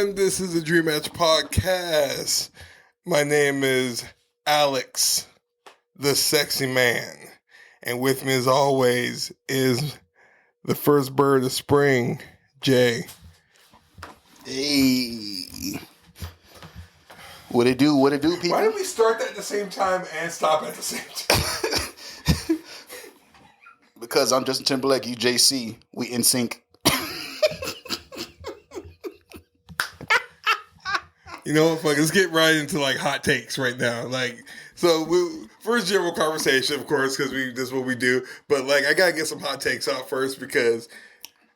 everyone. This is the Dream Match Podcast. My name is Alex, the sexy man. And with me as always is the first bird of spring, Jay. Hey. What it do, people? Why did we start that at the same time and stop at the same time? Because I'm Justin Timberlake, you JC. We in sync. You know what? Fuck, let's get right into like hot takes right now. First general conversation, of course, because this is what we do. But like, I gotta get some hot takes out first because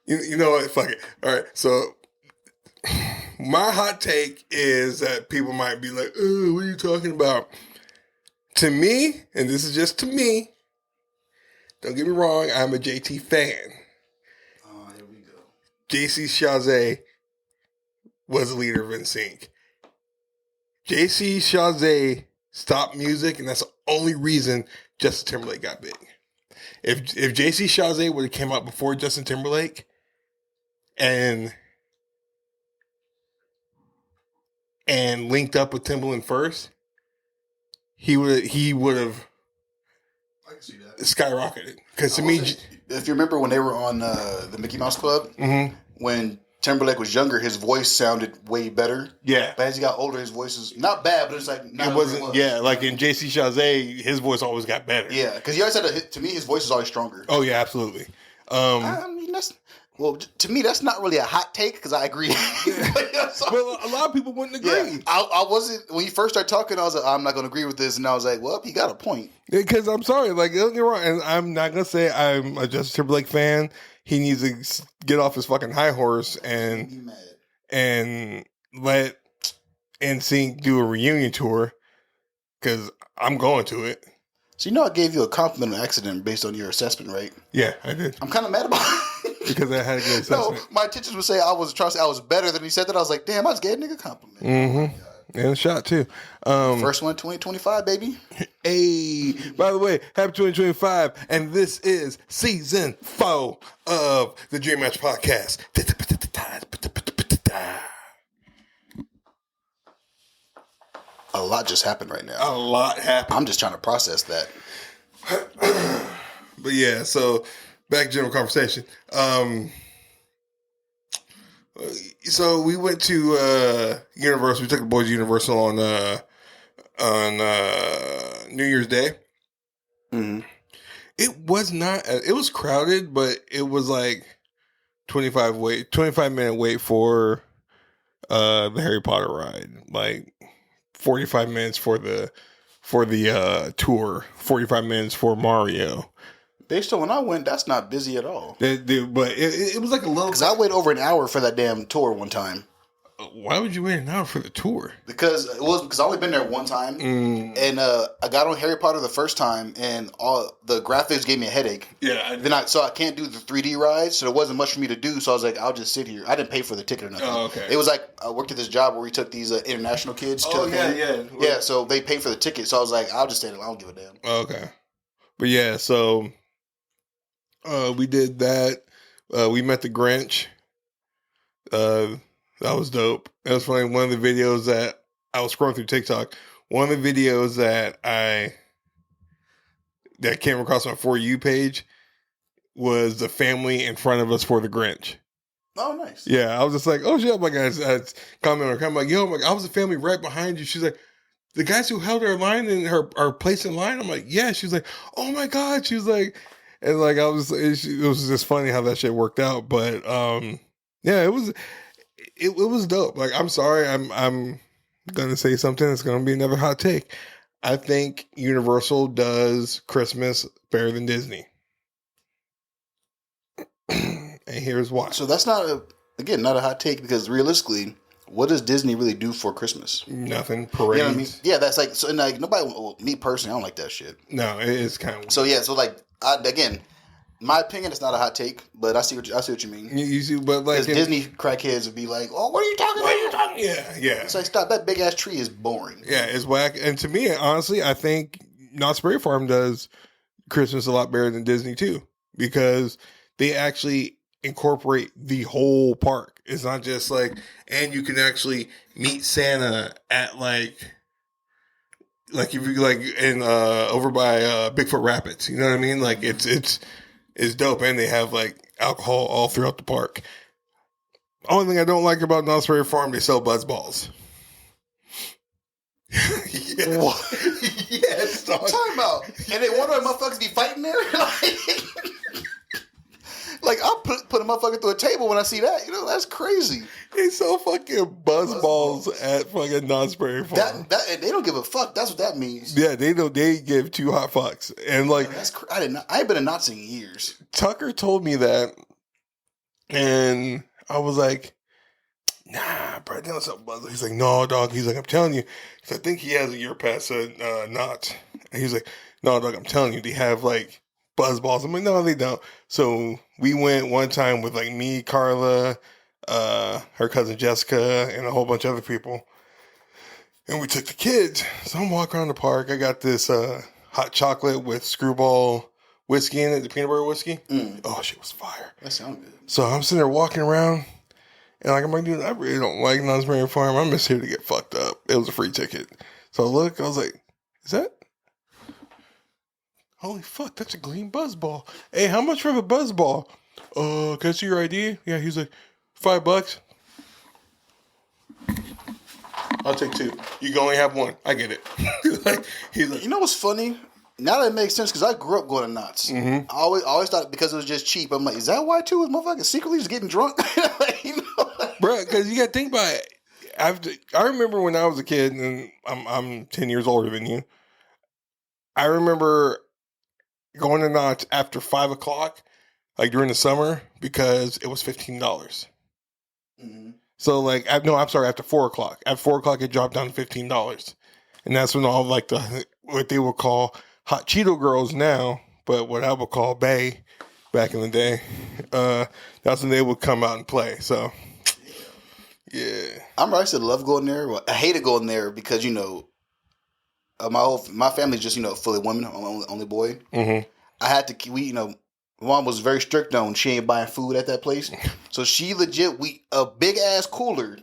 you know what? Fuck it. All right, so my hot take is that people might be like, "Oh, what are you talking about?" To me, and this is just to me. Don't get me wrong, I'm a JT fan. Oh, here we go. JC Chasez was the leader of NSYNC. JC Chasez stopped music, and that's the only reason Justin Timberlake got big. If JC Chasez would have came out before Justin Timberlake and linked up with Timbaland first, he would have I can see that. skyrocketed. Because to me, if you remember when they were on the Mickey Mouse Club, mm-hmm. when Timberlake was younger, his voice sounded way better. Yeah. But as he got older, his voice is not bad, but it's like not it wasn't. Yeah, like in JC Chasez, his voice always got better. Yeah, because he always had to me, his voice is always stronger. Oh yeah, absolutely. I mean, to me, that's not really a hot take because I agree. Well, a lot of people wouldn't agree. Yeah, I wasn't when you first started talking. I was like, I'm not going to agree with this, and I was like, well, he got a point. Because I'm sorry, like don't get me wrong, and I'm not gonna say I'm a Justin Timberlake fan. He needs to get off his fucking high horse and let NSYNC do a reunion tour. Because I'm going to it. So I gave you a compliment on accident based on your assessment, right? Yeah, I did. I'm kind of mad about it. Because I had a good assessment. No, my intentions would say I was better than he said that. I was like, damn, I just gave a nigga a compliment. Mm-hmm. And a shot, too. First one, 2025, baby. Hey, by the way, happy 2025. And this is season 4 of the Dream Match Podcast. A lot just happened right now. A lot happened. I'm just trying to process that. But yeah, so back to general conversation. So we went to Universal. We took the boys to Universal on New Year's Day. Mm-hmm. It was not. It was crowded, but it was like 25 minute wait for the Harry Potter ride. Like 45 minutes for the tour. 45 minutes for Mario. Based on when I went, that's not busy at all. But it was like a little. Because I waited over an hour for that damn tour one time. Why would you wait an hour for the tour? Because I only been there one time, and I got on Harry Potter the first time, and all the graphics gave me a headache. Yeah. So I can't do the 3D rides, so there wasn't much for me to do. So I was like, I'll just sit here. I didn't pay for the ticket or nothing. Oh, okay. It was like I worked at this job where we took these international kids to the thing. Yeah. So they paid for the ticket. So I was like, I'll just stay there. I don't give a damn. Okay. But yeah, so we did that. We met the Grinch. That was dope. It was funny. One of the videos that I was scrolling through TikTok, one of the videos that came across my For You page was the family in front of us for the Grinch. Oh, nice. Yeah, I was just like, oh shit, my guys. I'm like, yo, I was the family right behind you. She's like, the guys who held our line and our place in line. I'm like, yeah. She's like, oh my god. She was like, and like it was just funny how that shit worked out. But yeah, it was dope. Like, I'm sorry, I'm gonna say something that's gonna be another hot take. I think Universal does Christmas better than Disney. And here's why. So that's not a hot take because realistically, what does Disney really do for Christmas? Nothing. Parades. You know what I mean? Yeah, that's like so. Like nobody. Well, me personally, I don't like that shit. No, it is kind of weird. So yeah, so like again, my opinion, it's not a hot take, but I see what you mean. You see, but like Disney crackheads would be like, "Oh, what are you talking about? Yeah. It's like, stop. That big ass tree is boring. Yeah, it's whack. And to me, honestly, I think Knott's Berry Farm does Christmas a lot better than Disney too, because they actually incorporate the whole park. It's not just like, and you can actually meet Santa at like if you like in over by Bigfoot Rapids. You know what I mean? Like it's dope, and they have like alcohol all throughout the park. Only thing I don't like about Knott's Berry Farm, they sell buzz balls. Yes. Yes, dog. Talking about, and they wonder if motherfuckers be fighting there. Like I'll put a motherfucker through a table when I see that. You know, that's crazy. They sell fucking buzz balls at fucking Knott's Berry Farm. That and they don't give a fuck. That's what that means. Yeah, they don't. They give two hot fucks, and like I ain't been a Nazi in years. Tucker told me that, and I was like, "Nah, bro, they don't sell buzz." He's like, "No, dog." He's like, "I'm telling you." I think he has a year pass at Knott's. And he's like, "No, dog, I'm telling you, they have like buzz balls." I'm like, "No, they don't." So we went one time with like me, Carla, her cousin Jessica, and a whole bunch of other people. And we took the kids. So I'm walking around the park. I got this hot chocolate with Screwball whiskey in it, the peanut butter whiskey. Oh, shit was fire. That sounds good. So I'm sitting there walking around, and like I'm like, dude, I really don't like Knott's Berry Farm. I'm just here to get fucked up. It was a free ticket. So I look, I was like, is that? Holy fuck, that's a green buzz ball. Hey, how much for the buzz ball? Can I see your ID? Yeah, he's like, $5. I'll take two. You can only have one. I get it. he's like, You know what's funny? Now that it makes sense because I grew up going to Knott's. Mm-hmm. I always thought because it was just cheap. I'm like, is that why too? Is motherfucker secretly just getting drunk? Like, you know? bro, because you got to think about it. I remember when I was a kid, and I'm 10 years older than you. I remember going to Knott's after 5 o'clock, like during the summer, because it was $15. Mm-hmm. So like, no, I'm sorry, after 4 o'clock. At 4 o'clock, it dropped down to $15, and that's when all like what they would call hot Cheeto girls now, but what I would call Bay back in the day. That's when they would come out and play. So yeah, I used to love going there. Well, I hated going there because my family's just fully women. I'm the only boy. Mm-hmm. I had to. My mom was very strict on she ain't buying food at that place. So she legit a big ass cooler,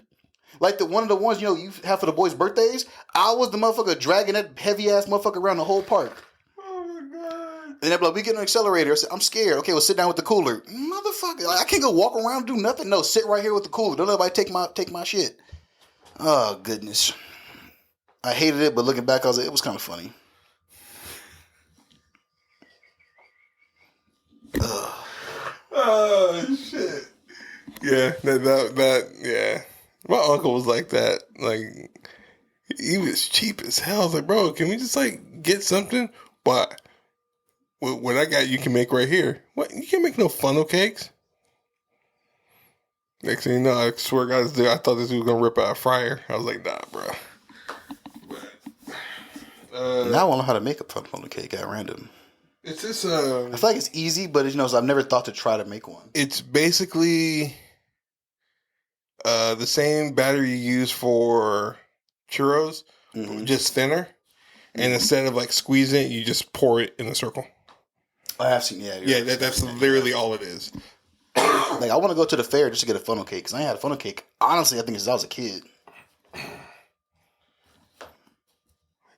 like one of the ones you have for the boys' birthdays. I was the motherfucker dragging that heavy ass motherfucker around the whole park. Oh my god! And they're like, we get an accelerator. I said, I'm scared. Okay, well sit down with the cooler, motherfucker. Like, I can't go walk around and do nothing. No, sit right here with the cooler. Don't let nobody take my shit. Oh goodness. I hated it, but looking back, I was like, it was kind of funny. Oh shit! Yeah, that yeah. My uncle was like that. Like he was cheap as hell. I was like, bro, can we just like get something? But what I got, you can make right here. What, you can't make no funnel cakes. Next thing you know, I swear to God, I thought this dude was gonna rip out a fryer. I was like, nah, bro. Now I want to know how to make a funnel cake at random. It's just I feel like it's easy, but so I've never thought to try to make one. It's basically the same batter you use for churros, just thinner. And instead of like squeezing it, you just pour it in a circle. I have seen, yeah. That's literally all it is. Like I want to go to the fair just to get a funnel cake because I ain't had a funnel cake. Honestly, I think since I was a kid.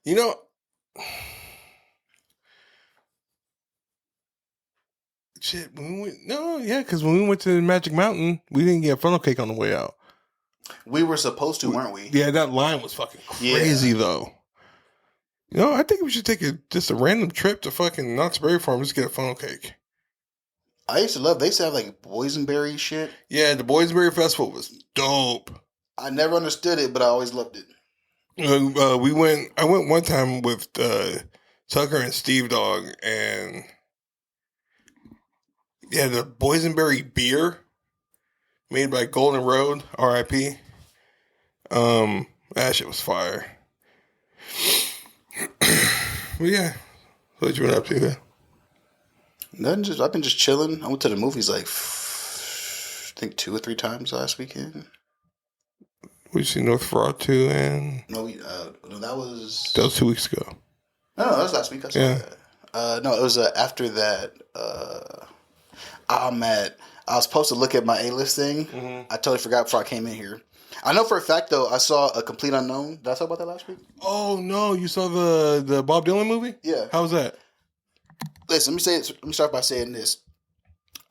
You know, shit. Because when we went to Magic Mountain, we didn't get a funnel cake on the way out. We were supposed to, weren't we? Yeah, that line was fucking crazy though. I think we should take just a random trip to fucking Knott's Berry Farm just to get a funnel cake. I used to love. They used to have like boysenberry shit. Yeah, the Boysenberry Festival was dope. I never understood it, but I always loved it. I went one time with Tucker and Steve Dog, and yeah, the boysenberry beer made by Golden Road, R.I.P. That shit was fire. But yeah, what you been up to? Then? Nothing. I've been just chilling. I went to the movies like I think 2 or 3 times last weekend. We see North Fraud 2 and no, that was 2 weeks ago. No, that was last week. I saw that. No, it was after that. I was supposed to look at my A-list thing. I totally forgot before I came in here. I know for a fact though, I saw A Complete Unknown. Did I talk about that last week? Oh no, you saw the Bob Dylan movie? Yeah. How was that? Listen, let me start by saying this.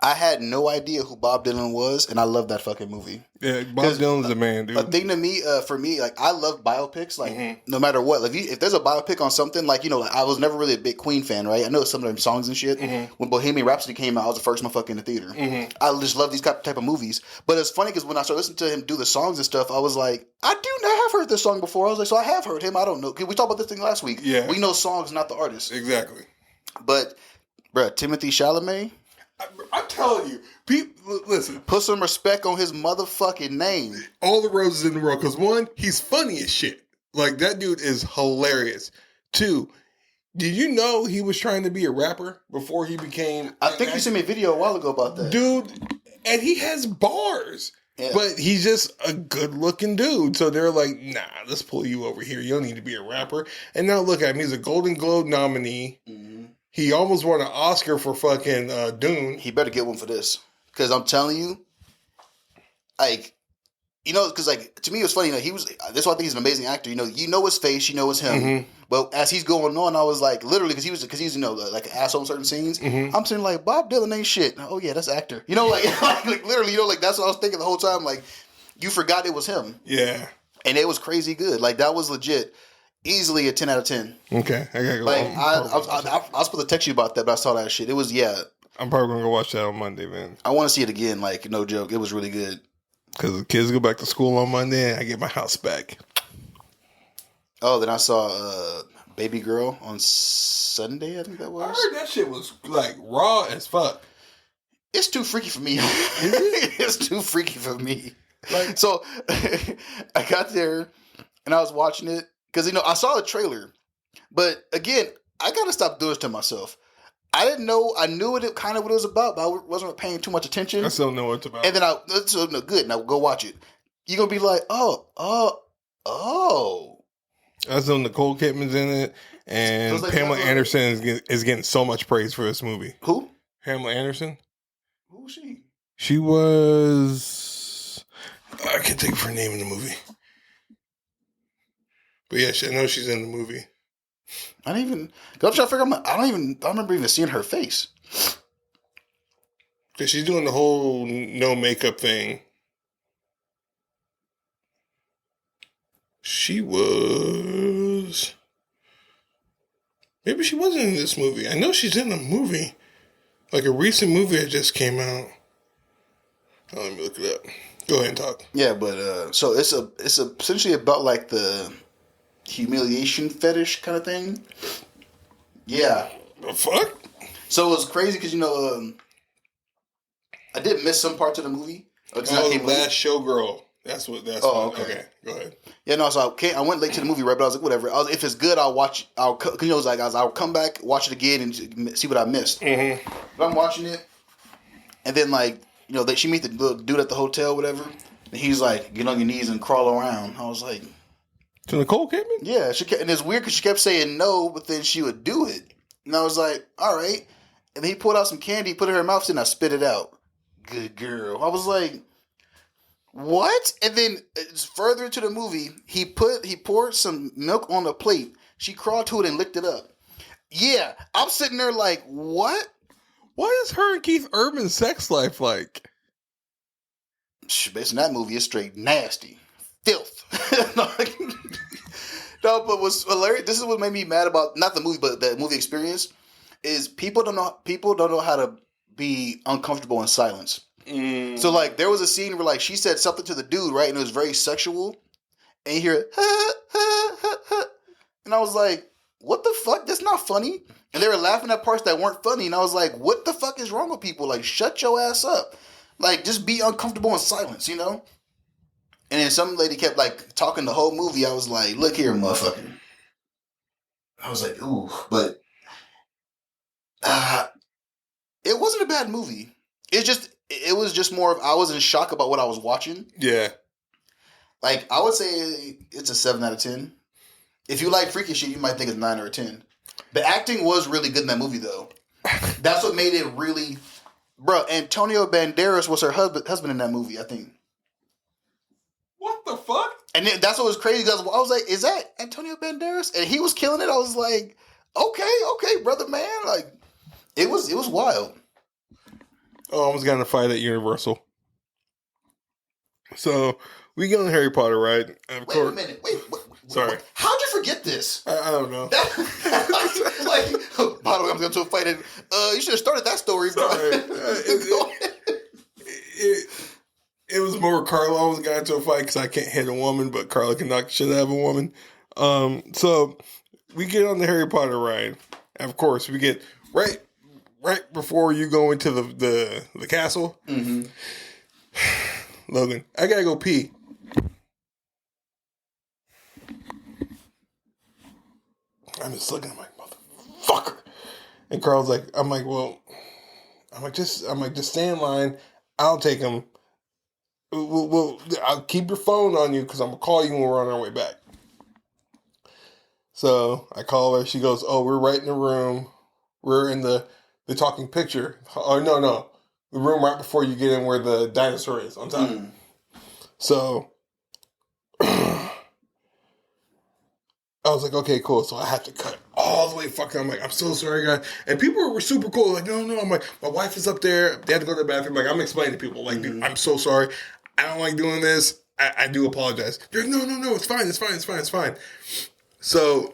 I had no idea who Bob Dylan was, and I love that fucking movie. Yeah, Bob Dylan's a man, dude. A thing to me, for me, like I love biopics. Like no matter what, like if there's a biopic on something, like like I was never really a big Queen fan, right? I know some of them songs and shit. When Bohemian Rhapsody came out, I was the first motherfucker in the theater. I just love these type of movies. But it's funny because when I started listening to him do the songs and stuff, I was like, I do not have heard this song before. I was like, so I have heard him. I don't know. We talked about this thing last week. Yeah, we know songs, not the artist. Exactly. But, bruh, Timothée Chalamet. I'm telling you, people, listen. Put some respect on his motherfucking name. All the roses in the world. Because one, he's funny as shit. Like, that dude is hilarious. Two, did you know he was trying to be a rapper before he became... I think you sent me a video a while ago about that. Dude, and he has bars. Yeah. But he's just a good-looking dude. So they're like, nah, let's pull you over here. You don't need to be a rapper. And now look at him. He's a Golden Globe nominee. He almost won an Oscar for fucking Dune. He better get one for this. Because I'm telling you, like, because, like, to me it was funny. That's why I think he's an amazing actor. You know his face, you know it's him. But as he's going on, I was like, literally, because he's like an asshole in certain scenes. I'm saying, like, Bob Dylan ain't shit. Oh, yeah, that's actor. Like literally, like, that's what I was thinking the whole time. Like, you forgot it was him. Yeah. And it was crazy good. Like, that was legit. Easily a 10 out of 10. Okay, I gotta go. Like I was supposed to text you about that, but I saw that shit. It was I'm probably gonna go watch that on Monday, man. I want to see it again. Like no joke, it was really good. Because the kids go back to school on Monday, and I get my house back. Oh, then I saw Baby Girl on Sunday. I think that was. I heard that shit was like raw as fuck. It's too freaky for me. It's too freaky for me. Like so, I got there and I was watching it. Because, I saw the trailer. But, again, I got to stop doing this to myself. I didn't know. I knew kind of what it was about, but I wasn't paying too much attention. I still know what it's about. And then good. Now, go watch it. You're going to be like, oh. I still Nicole Kidman's in it. And like Pamela Anderson is getting so much praise for this movie. Who? Pamela Anderson. Who was she? She was... I can't think of her name in the movie. But yeah, I know she's in the movie. I don't even. I'm trying to figure out. I don't remember even seeing her face. Because she's doing the whole no makeup thing. She was. Maybe she wasn't in this movie. I know she's in a movie. Like a recent movie that just came out. Oh, let me look it up. Go ahead and talk. Yeah, but so it's essentially about like the humiliation fetish kind of thing. Yeah. The fuck? So it was crazy because I did miss some parts of the movie. The Last Showgirl. That's what. Okay. Go ahead. Yeah, no. So I went late to the movie, right? But I was like, whatever. If it's good, I'll watch. I'll come back, watch it again, and see what I missed. But I'm watching it, and then she meet the little dude at the hotel, whatever. And he's like, get on your knees and crawl around. I was like. To Nicole Kidman? Yeah, and it's weird because she kept saying no, but then she would do it. And I was like, all right. And then he pulled out some candy, put it in her mouth, and I spit it out. Good girl. I was like, what? And then further into the movie, he poured some milk on the plate. She crawled to it and licked it up. Yeah, I'm sitting there like, what? What is her and Keith Urban's sex life like? Based on that movie, it's straight nasty. Filth. No, but what's hilarious, this is what made me mad about not the movie, but the movie experience, is people don't know how to be uncomfortable in silence. So there was a scene where she said something to the dude, right? And it was very sexual. And you hear ha, ha, ha, ha. And I was like, what the fuck? That's not funny. And they were laughing at parts that weren't funny. And I was like, what the fuck is wrong with people? Shut your ass up. Just be uncomfortable in silence, And then some lady kept talking the whole movie. I was like, look here, motherfucker. I was like, ooh, but it wasn't a bad movie. It was just more of, I was in shock about what I was watching. Yeah. I would say it's a 7 out of 10. If you like freaky shit, you might think it's 9 or a 10. The acting was really good in that movie, though. That's what made it really Bro, Antonio Banderas was her husband in that movie, I think. What the fuck? And then that's what was crazy because I was like, "Is that Antonio Banderas?" And he was killing it. I was like, "Okay, brother, man." Like, it was wild. Oh, I almost got in a fight at Universal. So we get on the Harry Potter ride. And of Wait course, a minute. Wait. Sorry. How'd you forget this? I don't know. By the way, I'm going to a fight. And, you should have started that story. Sorry. It was more Carla almost got into a fight because I can't hit a woman, but Carla can knock the shit out of a woman. So we get on the Harry Potter ride. And of course, we get right before you go into the castle. Mm-hmm. Logan, I gotta go pee. I'm just looking, I'm like, motherfucker. And Carl's like, just stay in line. I'll take him. I'll keep your phone on you because I'm gonna call you when we're on our way back. So I call her. She goes, "Oh, we're right in the room. We're in the talking picture. Oh no, the room right before you get in where the dinosaur is on top." So I was like, okay, cool. So I have to cut all the way fucking. I'm like, I'm so sorry, guys. And people were super cool. Like, no. I'm like, my wife is up there. They had to go to the bathroom. Like, I'm explaining to people, like, dude, I'm so sorry. I don't like doing this. I do apologize. They're like, no. It's fine. So,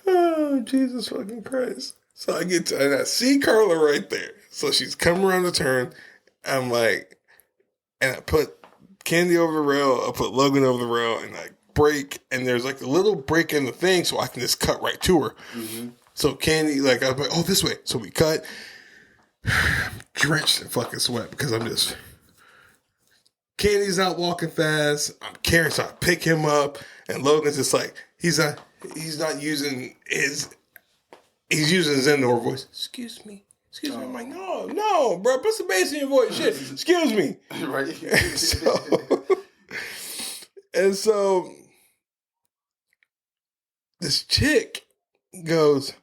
oh, Jesus fucking Christ. So I get to, and I see Carla right there. So she's coming around the turn. I'm like, and I put Candy over the rail, I put Logan over the rail, and I brake, and there's like a little break in the thing so I can just cut right to her. Mm-hmm. So Candy, like, I'm like, oh, this way. So we cut. I'm drenched in fucking sweat because I'm just... Candy's not walking fast. I'm carrying, so I pick him up, and Logan's just like, he's not using his... He's using his indoor voice. Excuse me. I'm like, no, bro, put some bass in your voice. Shit, excuse me. Right. and so this chick goes,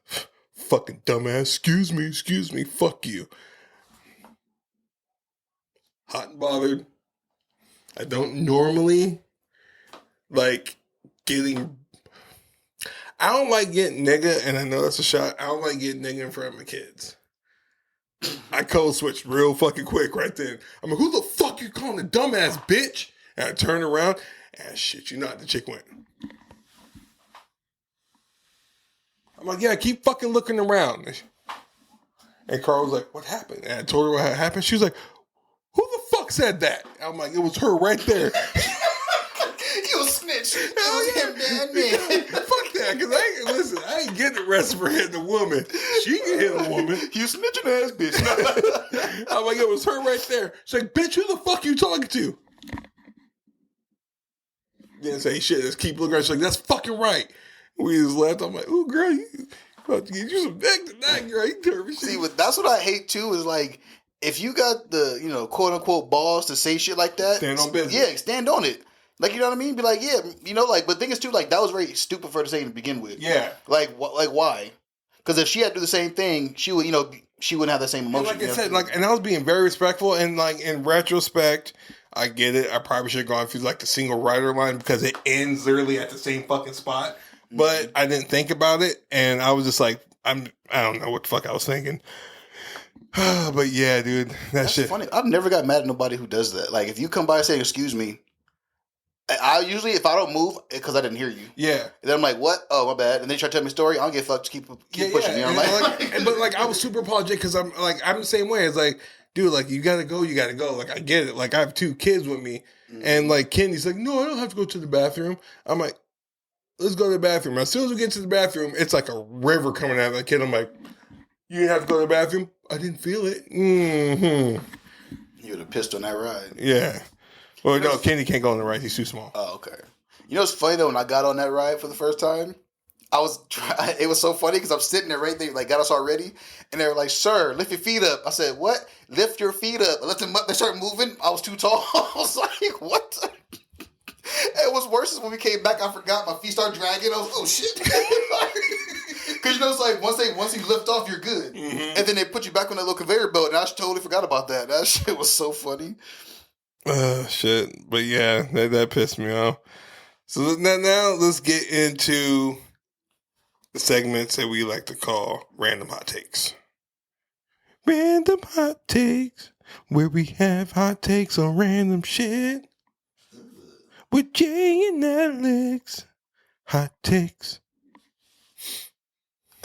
fucking dumbass, excuse me, fuck you. Hot and bothered. I don't normally like getting... I don't like getting nigga, and I know that's a shot. I don't like getting nigga in front of my kids. I code switched real fucking quick right then. I'm like, who the fuck you calling a dumbass bitch? And I turned around, and shit, you know, the chick went. I'm like, yeah, keep fucking looking around. And Carl was like, what happened? And I told her what happened. She was like, who the fuck said that? I'm like, it was her right there. You a snitch. Hell yeah, man. Fuck that, because I ain't getting arrested for hitting a woman. She can hit a woman. You snitching ass bitch. I'm like, it was her right there. She's like, bitch, who the fuck you talking to? Didn't say shit. Just keep looking at her. She's like, that's fucking right. We just left. I'm like, ooh, girl, you about to get you some dick tonight, girl. You turn me shit. See, that's what I hate too. Is like, if you got the quote unquote balls to say shit like that, stand on business. Yeah, stand on it. Like, you know what I mean? Be like, yeah, like, but the thing is too, like, that was very stupid for her to say to begin with. Yeah. Like why? Because if she had to do the same thing, she would, she wouldn't have the same emotion. And like I said, and I was being very respectful, and like in retrospect, I get it. I probably should have gone through like the single rider line because it ends literally at the same fucking spot. But I didn't think about it, and I was just like, I don't know what the fuck I was thinking. But yeah, dude, that's shit. Funny. I've never got mad at nobody who does that. Like, if you come by and say, excuse me, I usually, if I don't move, because I didn't hear you. Yeah. And then I'm like, what? Oh, my bad. And then you try to tell me a story. I don't get fucked. Just keep pushing me. I'm but I was super apologetic because I'm the same way. It's like, dude, like, you gotta go. Like, I get it. Like, I have 2 kids with me. Mm-hmm. And like, Kenny's like, no, I don't have to go to the bathroom. I'm like, let's go to the bathroom. As soon as we get to the bathroom, it's like a river coming out of that kid. I'm like, you didn't have to go to the bathroom? I didn't feel it. Mm-hmm. You would have pissed on that ride. Yeah. Well, no, Kenny can't go on the ride. He's too small. Oh, okay. You know what's funny, though? When I got on that ride for the first time, it was so funny because I'm sitting there right there, like, got us all ready, and they were like, sir, lift your feet up. I said, what? Lift your feet up. I lift them up. They started moving. I was too tall. I was like, what? It was worse when we came back. I forgot. My feet started dragging. I was, oh, shit. Because you know, it's like once you lift off, you're good, Mhm. and then they put you back on that little conveyor belt, and I totally forgot about that. That shit was so funny. Shit. But yeah, that pissed me off. So now let's get into the segments that we like to call random hot takes. Random hot takes, where we have hot takes on random shit. With Jay and Alex. Hot takes.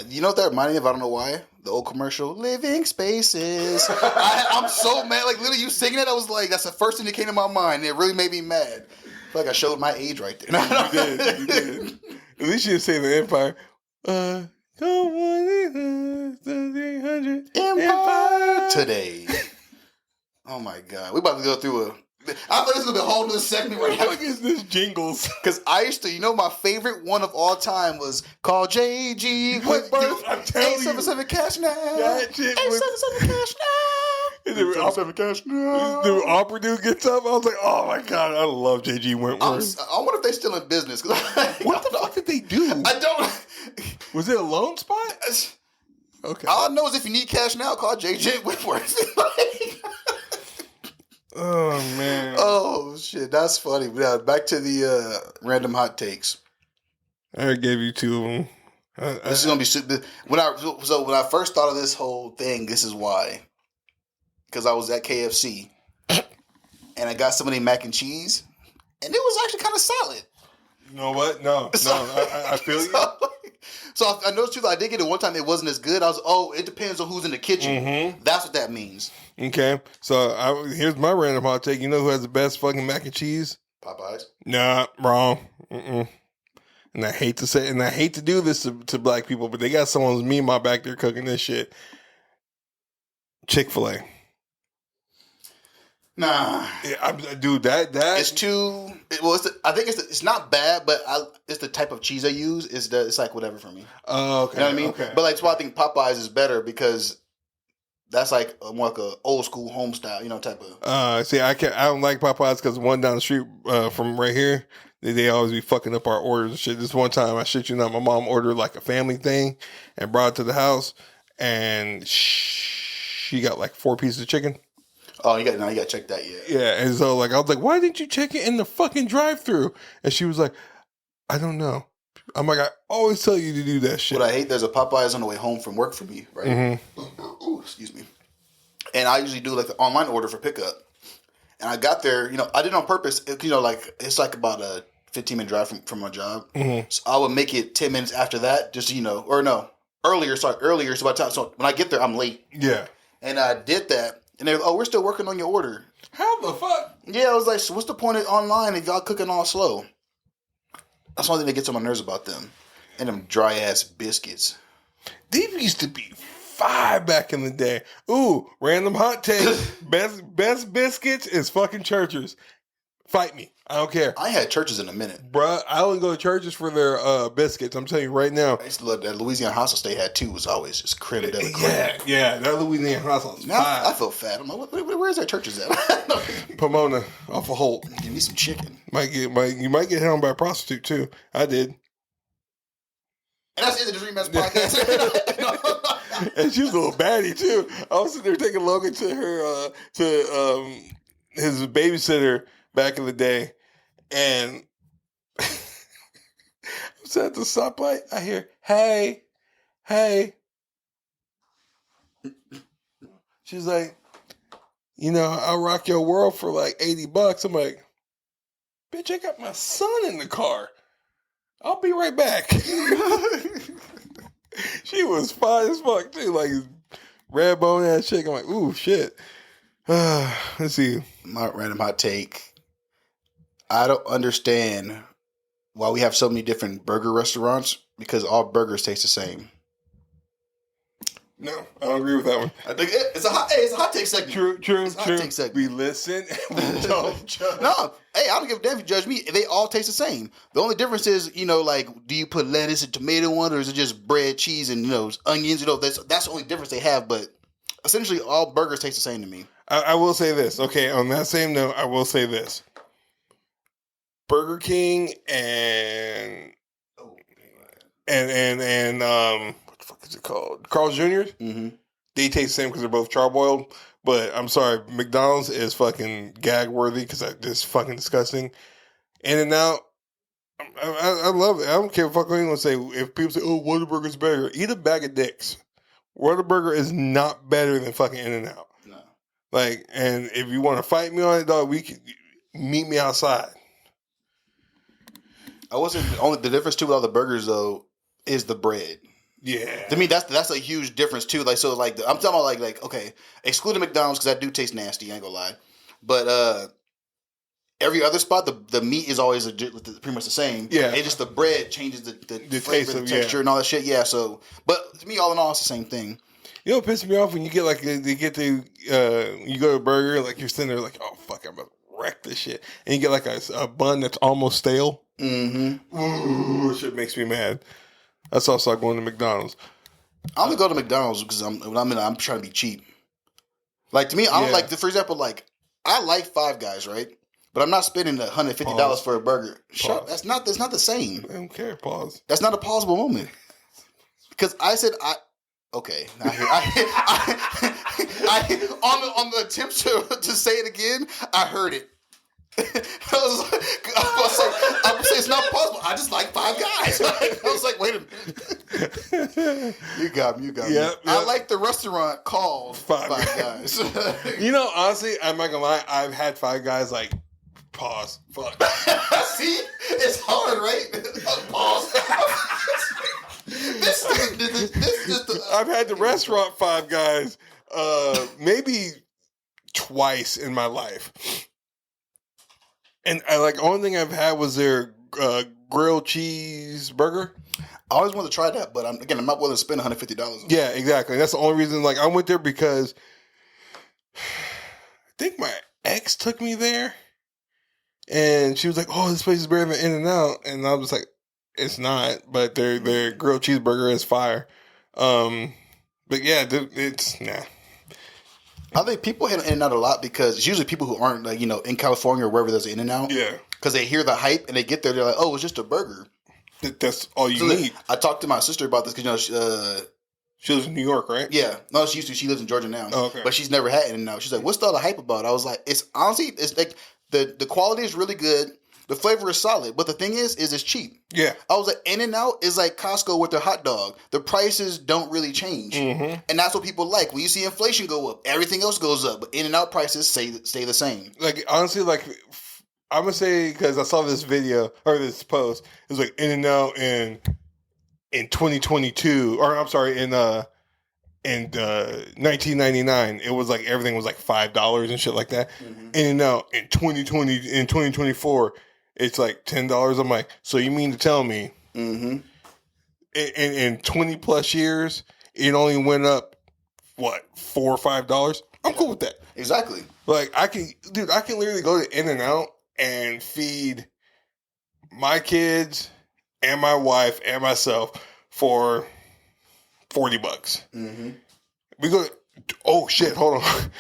You know what that reminded me of? I don't know why. The old commercial, Living Spaces. I'm so mad. Like, literally, you singing it, I was like, that's the first thing that came to my mind. It really made me mad. I feel like I showed my age right there. You did. At least you didn't say the Empire. Come on, 300 Empire today. Oh my God. We about to go through I thought this was going to be a whole new segment right now. What is this jingles? Because I used to, my favorite one of all time was call JG Whitworth. I'm telling you. 877 cash now. That shit was... 877 cash now. 877 cash now. The opera dude gets up. I was like, oh my God, I love JG Wentworth. I wonder if they still in business. What the fuck did they do? I don't. Was it a loan spot? Okay. All I know is if you need cash now, call JJ Whitworth. Oh man. Oh shit, that's funny. Yeah, back to the random hot takes. I already gave you two of them. This is gonna be super. When I first thought of this whole thing, this is why. Because I was at KFC and I got some of the mac and cheese, and it was actually kind of solid. You know what? No, I feel you. So I noticed too that I did get it one time. It wasn't as good. I was, it depends on who's in the kitchen. Mm-hmm. That's what that means. Okay, so here's my random hot take. You know who has the best fucking mac and cheese? Popeyes. Nah, wrong. Mm-mm. And I hate to say, and I hate to do this to black people, but they got someone's Mima back there cooking this shit. Chick-fil-A. Nah, Yeah, dude, that it's too. I think it's not bad, but it's the type of cheese I use. It's like whatever for me. Oh, okay. You know what I mean? Okay. But like, that's why I think Popeyes is better because that's like more like a old school home style, type of. See, I don't like Popeyes because one down the street from right here, they always be fucking up our orders and shit. This one time, I shit you not, my mom ordered like a family thing and brought it to the house, and she got like 4 pieces of chicken. Oh, you got to check that, yeah. Yeah, and so like I was like, why didn't you check it in the fucking drive-thru? And she was like, I don't know. I'm like, I always tell you to do that shit. What I hate, there's a Popeyes on the way home from work for me, right? Mm-hmm. Ooh, excuse me. And I usually do like the online order for pickup. And I got there, I did it on purpose. Like it's like about a 15-minute drive from my job. Mm-hmm. So I would make it 10 minutes after that, just or no, earlier. So by the time, so when I get there, I'm late. Yeah. And I did that. And they're like, oh, we're still working on your order. How the fuck? Yeah, I was like, so what's the point of online if y'all cooking all slow? That's one thing that gets on my nerves about them. And them dry ass biscuits. These used to be $5 back in the day. Ooh, random hot take. best biscuits is fucking Church's. Fight me. I don't care. I ain't had churches in a minute. Bruh, I only go to Church's for their biscuits. I'm telling you right now. I used to love that Louisiana hostel they had too. Was always just creme de la creme. Yeah, that Louisiana hostel is Now fire. I feel fat. I'm like, where's their churches at? Pomona off of Holt. Give me some chicken. You might get hit on by a prostitute too. I did. And that's the Dream Match podcast. And she was a little baddie too. I was sitting there taking Logan to her his babysitter back in the day, and I was at the stoplight. I hear, "Hey." She's like, I'll rock your world for like $80. I'm like, bitch, I got my son in the car. I'll be right back. She was fine as fuck too, like red bone ass chick. I'm like, ooh, shit. Let's see. My random hot take. I don't understand why we have so many different burger restaurants because all burgers taste the same. No, I don't agree with that one. I think it's a hot take segment. True. It's a hot take segment. We listen and we don't judge. No, hey, I don't give a damn if you judge me. They all taste the same. The only difference is, like, do you put lettuce and tomato on, or is it just bread, cheese, and onions? That's the only difference they have. But essentially, all burgers taste the same to me. I will say this. Okay, on that same note, I will say this. Burger King and fuck is it called? Carl's Jr.'s. Mm-hmm. They taste the same because they're both charboiled. But I'm sorry, McDonald's is fucking gag worthy because it's fucking disgusting. In and out, I love it. I don't care if fuck anyone say. If people say, "Oh, Whataburger's better," eat a bag of dicks. Whataburger is not better than fucking In and Out. No. Like, and if you want to fight me on it, dog, we can meet me outside. I wasn't only the difference too with all the burgers though is the bread. Yeah. To me, that's a huge difference too. Like, so like I'm talking about like okay, excluding McDonald's because that do taste nasty. I ain't gonna lie, but every other spot the meat is always pretty much the same. Yeah. It's just the bread changes the flavor, taste the texture, and all that shit. Yeah. So, but to me, all in all, it's the same thing. You know what pisses me off when you get like you go to a burger, like you're sitting there like, oh fuck, I'm about to wreck this shit, and you get like a bun that's almost stale. Mm-hmm. Ooh, shit makes me mad. That's also like going to McDonald's. I only go to McDonald's because I'm trying to be cheap. Like to me, I don't like for example, like I like Five Guys, right? But I'm not spending $150 for a burger. Shut. That's not the same. I don't care. Pause. That's not a pausable moment. Because I said okay. On the attempt to say it again, I heard it. I was gonna say it's not possible. I just like Five Guys. I was like, wait a minute. You got me. Yep. I like the restaurant called Five Guys. You know, honestly, I'm not gonna lie. I've had Five Guys like pause. Fuck. See, it's hard, right? Pause. I've had the restaurant Five Guys maybe twice in my life. And only thing I've had was their grilled cheese burger. I always wanted to try that, but I'm not willing to spend $150. Yeah, exactly. That's the only reason. Like, I went there because I think my ex took me there, and she was like, "Oh, this place is better than In and Out," and I was like, "It's not," but their grilled cheeseburger is fire. But yeah, it's nah. I think people hit In-N-Out a lot because it's usually people who aren't like in California or wherever there's an In-N-Out. Yeah, because they hear the hype and they get there, they're like, "Oh, it's just a burger." That's all you need. I talked to my sister about this because she lives in New York, right? Yeah, no, she used to. She lives in Georgia now. Oh, okay. But she's never had In-N-Out. She's like, "What's all the hype about?" I was like, "It's honestly, it's like the quality is really good." The flavor is solid, but the thing is it's cheap. Yeah. I was like, In-N-Out is like Costco with their hot dog. The prices don't really change. Mm-hmm. And that's what people like. When you see inflation go up, everything else goes up, but In-N-Out prices stay the same. Like, honestly, like, I'm going to say, because I saw this video, or this post, it was like In-N-Out in 2022, or I'm sorry, in 1999, it was like, everything was like $5 and shit like that. Mm-hmm. In-N-Out in 2024, it's like $10. I'm like, so you mean to tell me Mm-hmm. in 20 plus years, it only went up, what, $4 or $5? I'm cool with that. Exactly. Like, I can literally go to In-N-Out and feed my kids and my wife and myself for $40. Mm-hmm. We go, oh shit, hold on.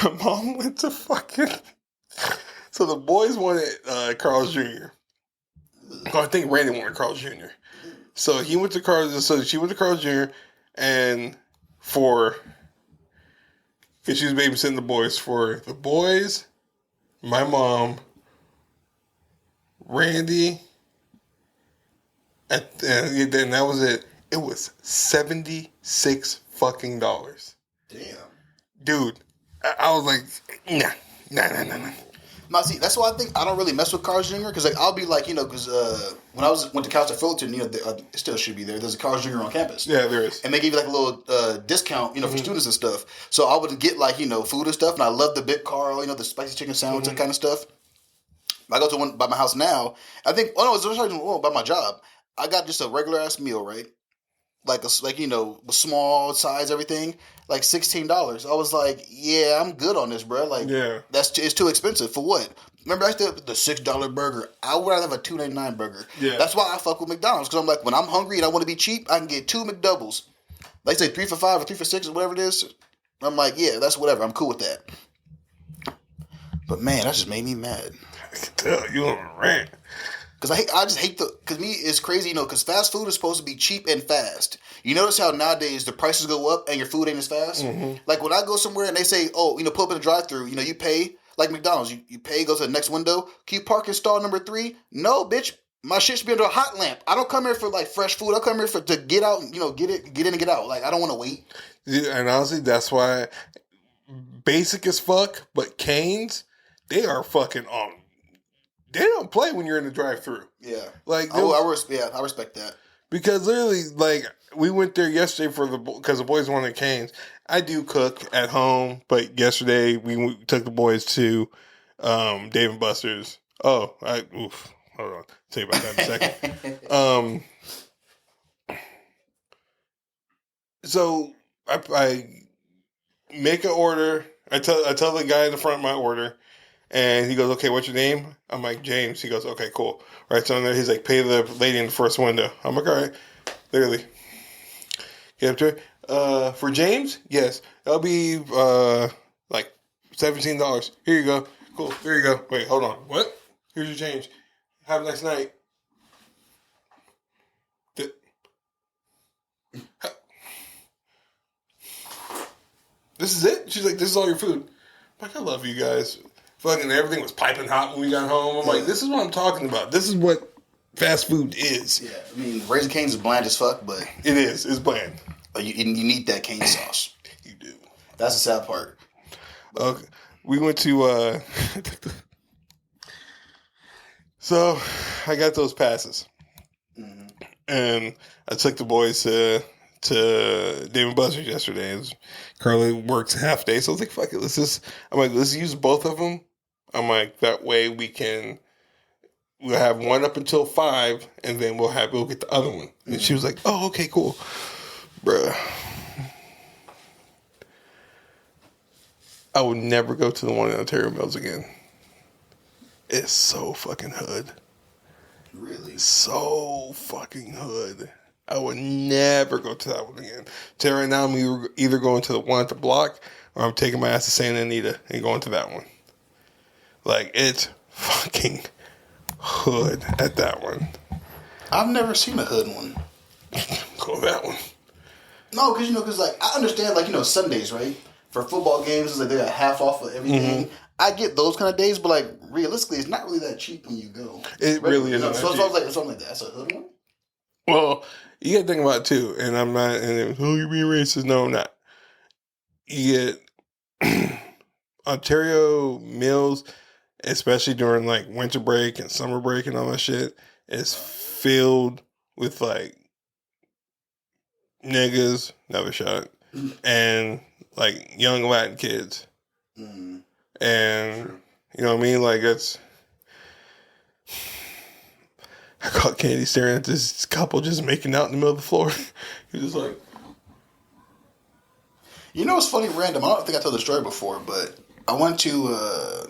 My mom went to fucking, so the boys wanted Carl's Jr. Oh, I think Randy wanted Carl's Jr. So she went to Carl's Jr. and because she was babysitting the boys, for the boys, my mom, Randy, and then that was it. It was $76 fucking dollars. Damn. Dude, I was like, nah. Now, see, that's why I think I don't really mess with Carl's Jr. Because like I'll be like, because when I went to college at Fullerton, it still should be there. There's a Carl's Jr. on campus. Yeah, there is. And they give you like a little discount, for students and stuff. So I would get like, food and stuff. And I love the Big Carl, the spicy chicken sandwich, that kind of stuff. I go to one by my house now. I think, by my job. I got just a regular ass meal, right? Like small size, everything, like $16. I was like, yeah, I'm good on this, bro. Like, yeah, it's too expensive for what? Remember, I said the $6 burger. I would rather have a $2.99 burger. Yeah, that's why I fuck with McDonald's, because I'm like, when I'm hungry and I want to be cheap, I can get 2 McDoubles. Like say 3 for $5 or 3 for $6 or whatever it is. I'm like, yeah, that's whatever. I'm cool with that. But man, that just made me mad. I can tell you on a rant. Because I just hate because me, it's crazy, because fast food is supposed to be cheap and fast. You notice how nowadays the prices go up and your food ain't as fast? Mm-hmm. Like when I go somewhere and they say, oh, pull up in the drive thru, you pay, like McDonald's, you pay, go to the next window, can you park in stall number 3? No, bitch. My shit should be under a hot lamp. I don't come here for like fresh food. I come here to get out, get in and get out. Like I don't want to wait. Yeah, and honestly, that's why basic as fuck, but Cane's, they are fucking they don't play when you're in the drive-thru. Yeah, like I respect that because literally, like we went there yesterday because the boys wanted Cane's. I do cook at home, but yesterday we took the boys to Dave and Buster's. Oh, hold on, I'll tell you about that in a second. So I make an order. I tell the guy in the front my order. And he goes, okay, what's your name? I'm like, James. He goes, okay, cool. Right, so there he's like, pay the lady in the first window. I'm like, all right. Literally. Get up to her. For James? Yes. That'll be like $17. Here you go. Cool. There you go. Wait, hold on. What? Here's your change. Have a nice night. This is it? She's like, this is all your food. I'm like, I love you guys. Fucking everything was piping hot when we got home. I'm like, this is what I'm talking about. This is what fast food is. Yeah, I mean, Raising Cane's is bland as fuck, but it is. It's bland. You need that cane sauce. You do. That's the sad part. Okay, we went to. So, I got those passes, and I took the boys to Dave and Buster's yesterday. Carly works half day, so I was like, fuck it, let's use both of them. I'm like, that way we'll have one up until 5, and then we'll get the other one. And she was like, oh, okay, cool. Bruh. I would never go to the one in Ontario Mills again. It's so fucking hood. Really? So fucking hood. I would never go to that one again. So right now, I'm either going to the one at the block, or I'm taking my ass to Santa Anita and going to that one. Like, it's fucking hood at that one. I've never seen a hood one. Go to that one. No, because like I understand, like Sundays, right? For football games, it's like they got half off of everything. Mm-hmm. I get those kind of days, but like realistically, it's not really that cheap when you go. It really isn't. So I was like, something like that. That's a hood one. Well, you got to think about it too, and I'm not. And you're being racist. No, I'm not. You get Ontario Mills, especially during like winter break and summer break and all that shit, is filled with like niggas, another shot, and like young Latin kids. Mm. And you know what I mean? Like it's I caught Candy staring at this couple just making out in the middle of the floor. He was just like, it's funny, random. I don't think I told the story before, but I went to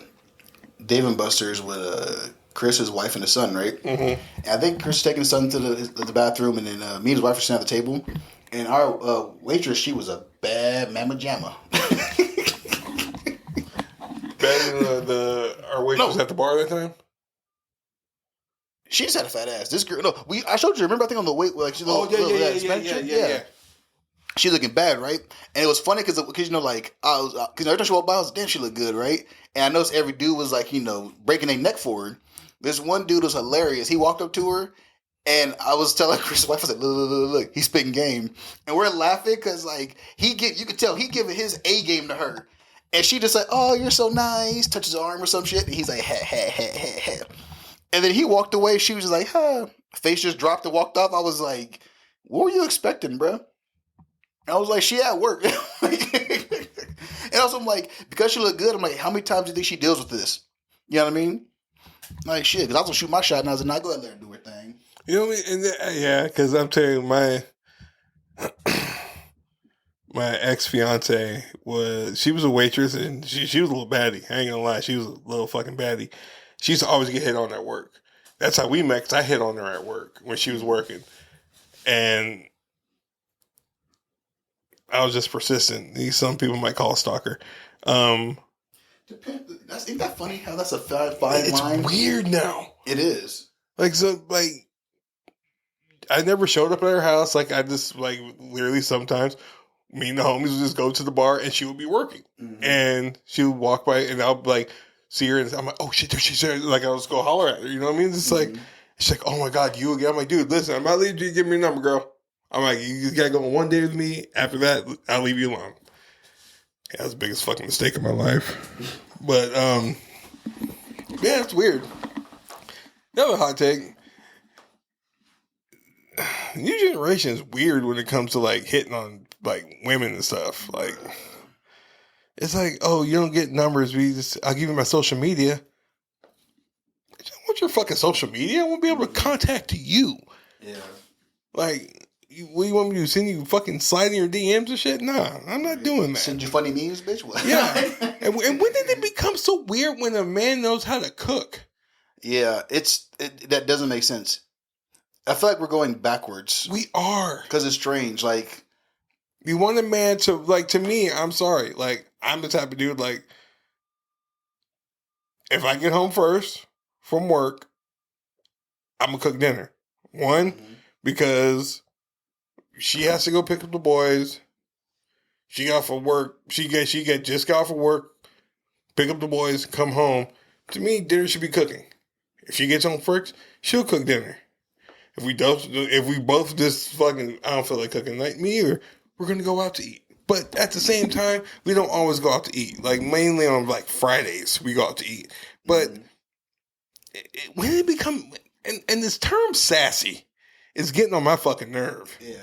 Dave and Buster's with Chris, wife, and his son, right? Mm-hmm. And I think Chris was taking his son to the bathroom, and then me and his wife were sitting at the table. And our waitress, she was a bad mamma jamma. Better than our waitress at the bar that time? She just had a fat ass. This girl, I showed you. Remember, I think on the weight, like she's yeah. She's looking bad, right? And it was funny because like I was, because every time she walked by, I was damn, she looked good, right? And I noticed every dude was like, breaking their neck for her. This one dude was hilarious. He walked up to her, and I was telling Chris' wife, I was like, look, he's spitting game, and we're laughing because like you could tell he giving his A game to her, and she just like, oh, you're so nice, touches his arm or some shit, and he's like, ha. And then he walked away. She was just like, huh. Face just dropped and walked off. I was like, what were you expecting, bro? I was like, she at work. And also, I'm like, because she looked good, I'm like, how many times do you think she deals with this? You know what I mean? Like, shit, because I was going to shoot my shot, and I was like, go out there and do her thing. You know what I mean? Yeah, because I'm telling you, my ex-fiance she was a waitress, and she was a little baddie. I ain't going to lie. She was a little fucking baddie. She used to always get hit on at work. That's how we met, because I hit on her at work when she was working. And I was just persistent. Some people might call a stalker. Isn't that funny how that's a fine line? It's weird now. It is. Like, so, like, I never showed up at her house. Like, I just, like, literally sometimes me and the homies would just go to the bar and she would be working. Mhm. And she would walk by and I'll, like, see her and I'm like, oh, shit, there she's there. Like, I'll just go holler at her. You know what I mean? It's like, Mhm. she's like, oh my God, you again? I'm like, dude, listen, I'm not leaving you. Give me your number, girl. I'm like, you gotta go on one day with me. After that, I'll leave you alone. Yeah, that was the biggest fucking mistake of my life. But, yeah, it's weird. Another hot take. New generation is weird when it comes to like hitting on like women and stuff. Like, it's like, oh, you don't get numbers. I'll give you my social media. What's your fucking social media? I won't be able to contact you. Yeah. Like, what do you want me to do? Send you fucking sliding your DMs and shit? Nah, I'm not doing that. Send you funny memes, bitch. What? Yeah. And when did it become so weird when a man knows how to cook? Yeah, that doesn't make sense. I feel like we're going backwards We are. because it's strange. Like, You want a man to, like, to me, I'm sorry. Like, I'm the type of dude, like, if I get home first from work, I'm going to cook dinner. One, because she has to go pick up the boys. She got off of work. Just got off of work, pick up the boys, come home. To me, dinner should be cooking. If she gets home first, she'll cook dinner. If we both just fucking, I don't feel like cooking, like me either, we're gonna go out to eat. But at the same time, we don't always go out to eat. Like, mainly on like Fridays, we go out to eat. But when it become, and this term sassy is getting on my fucking nerve. yeah.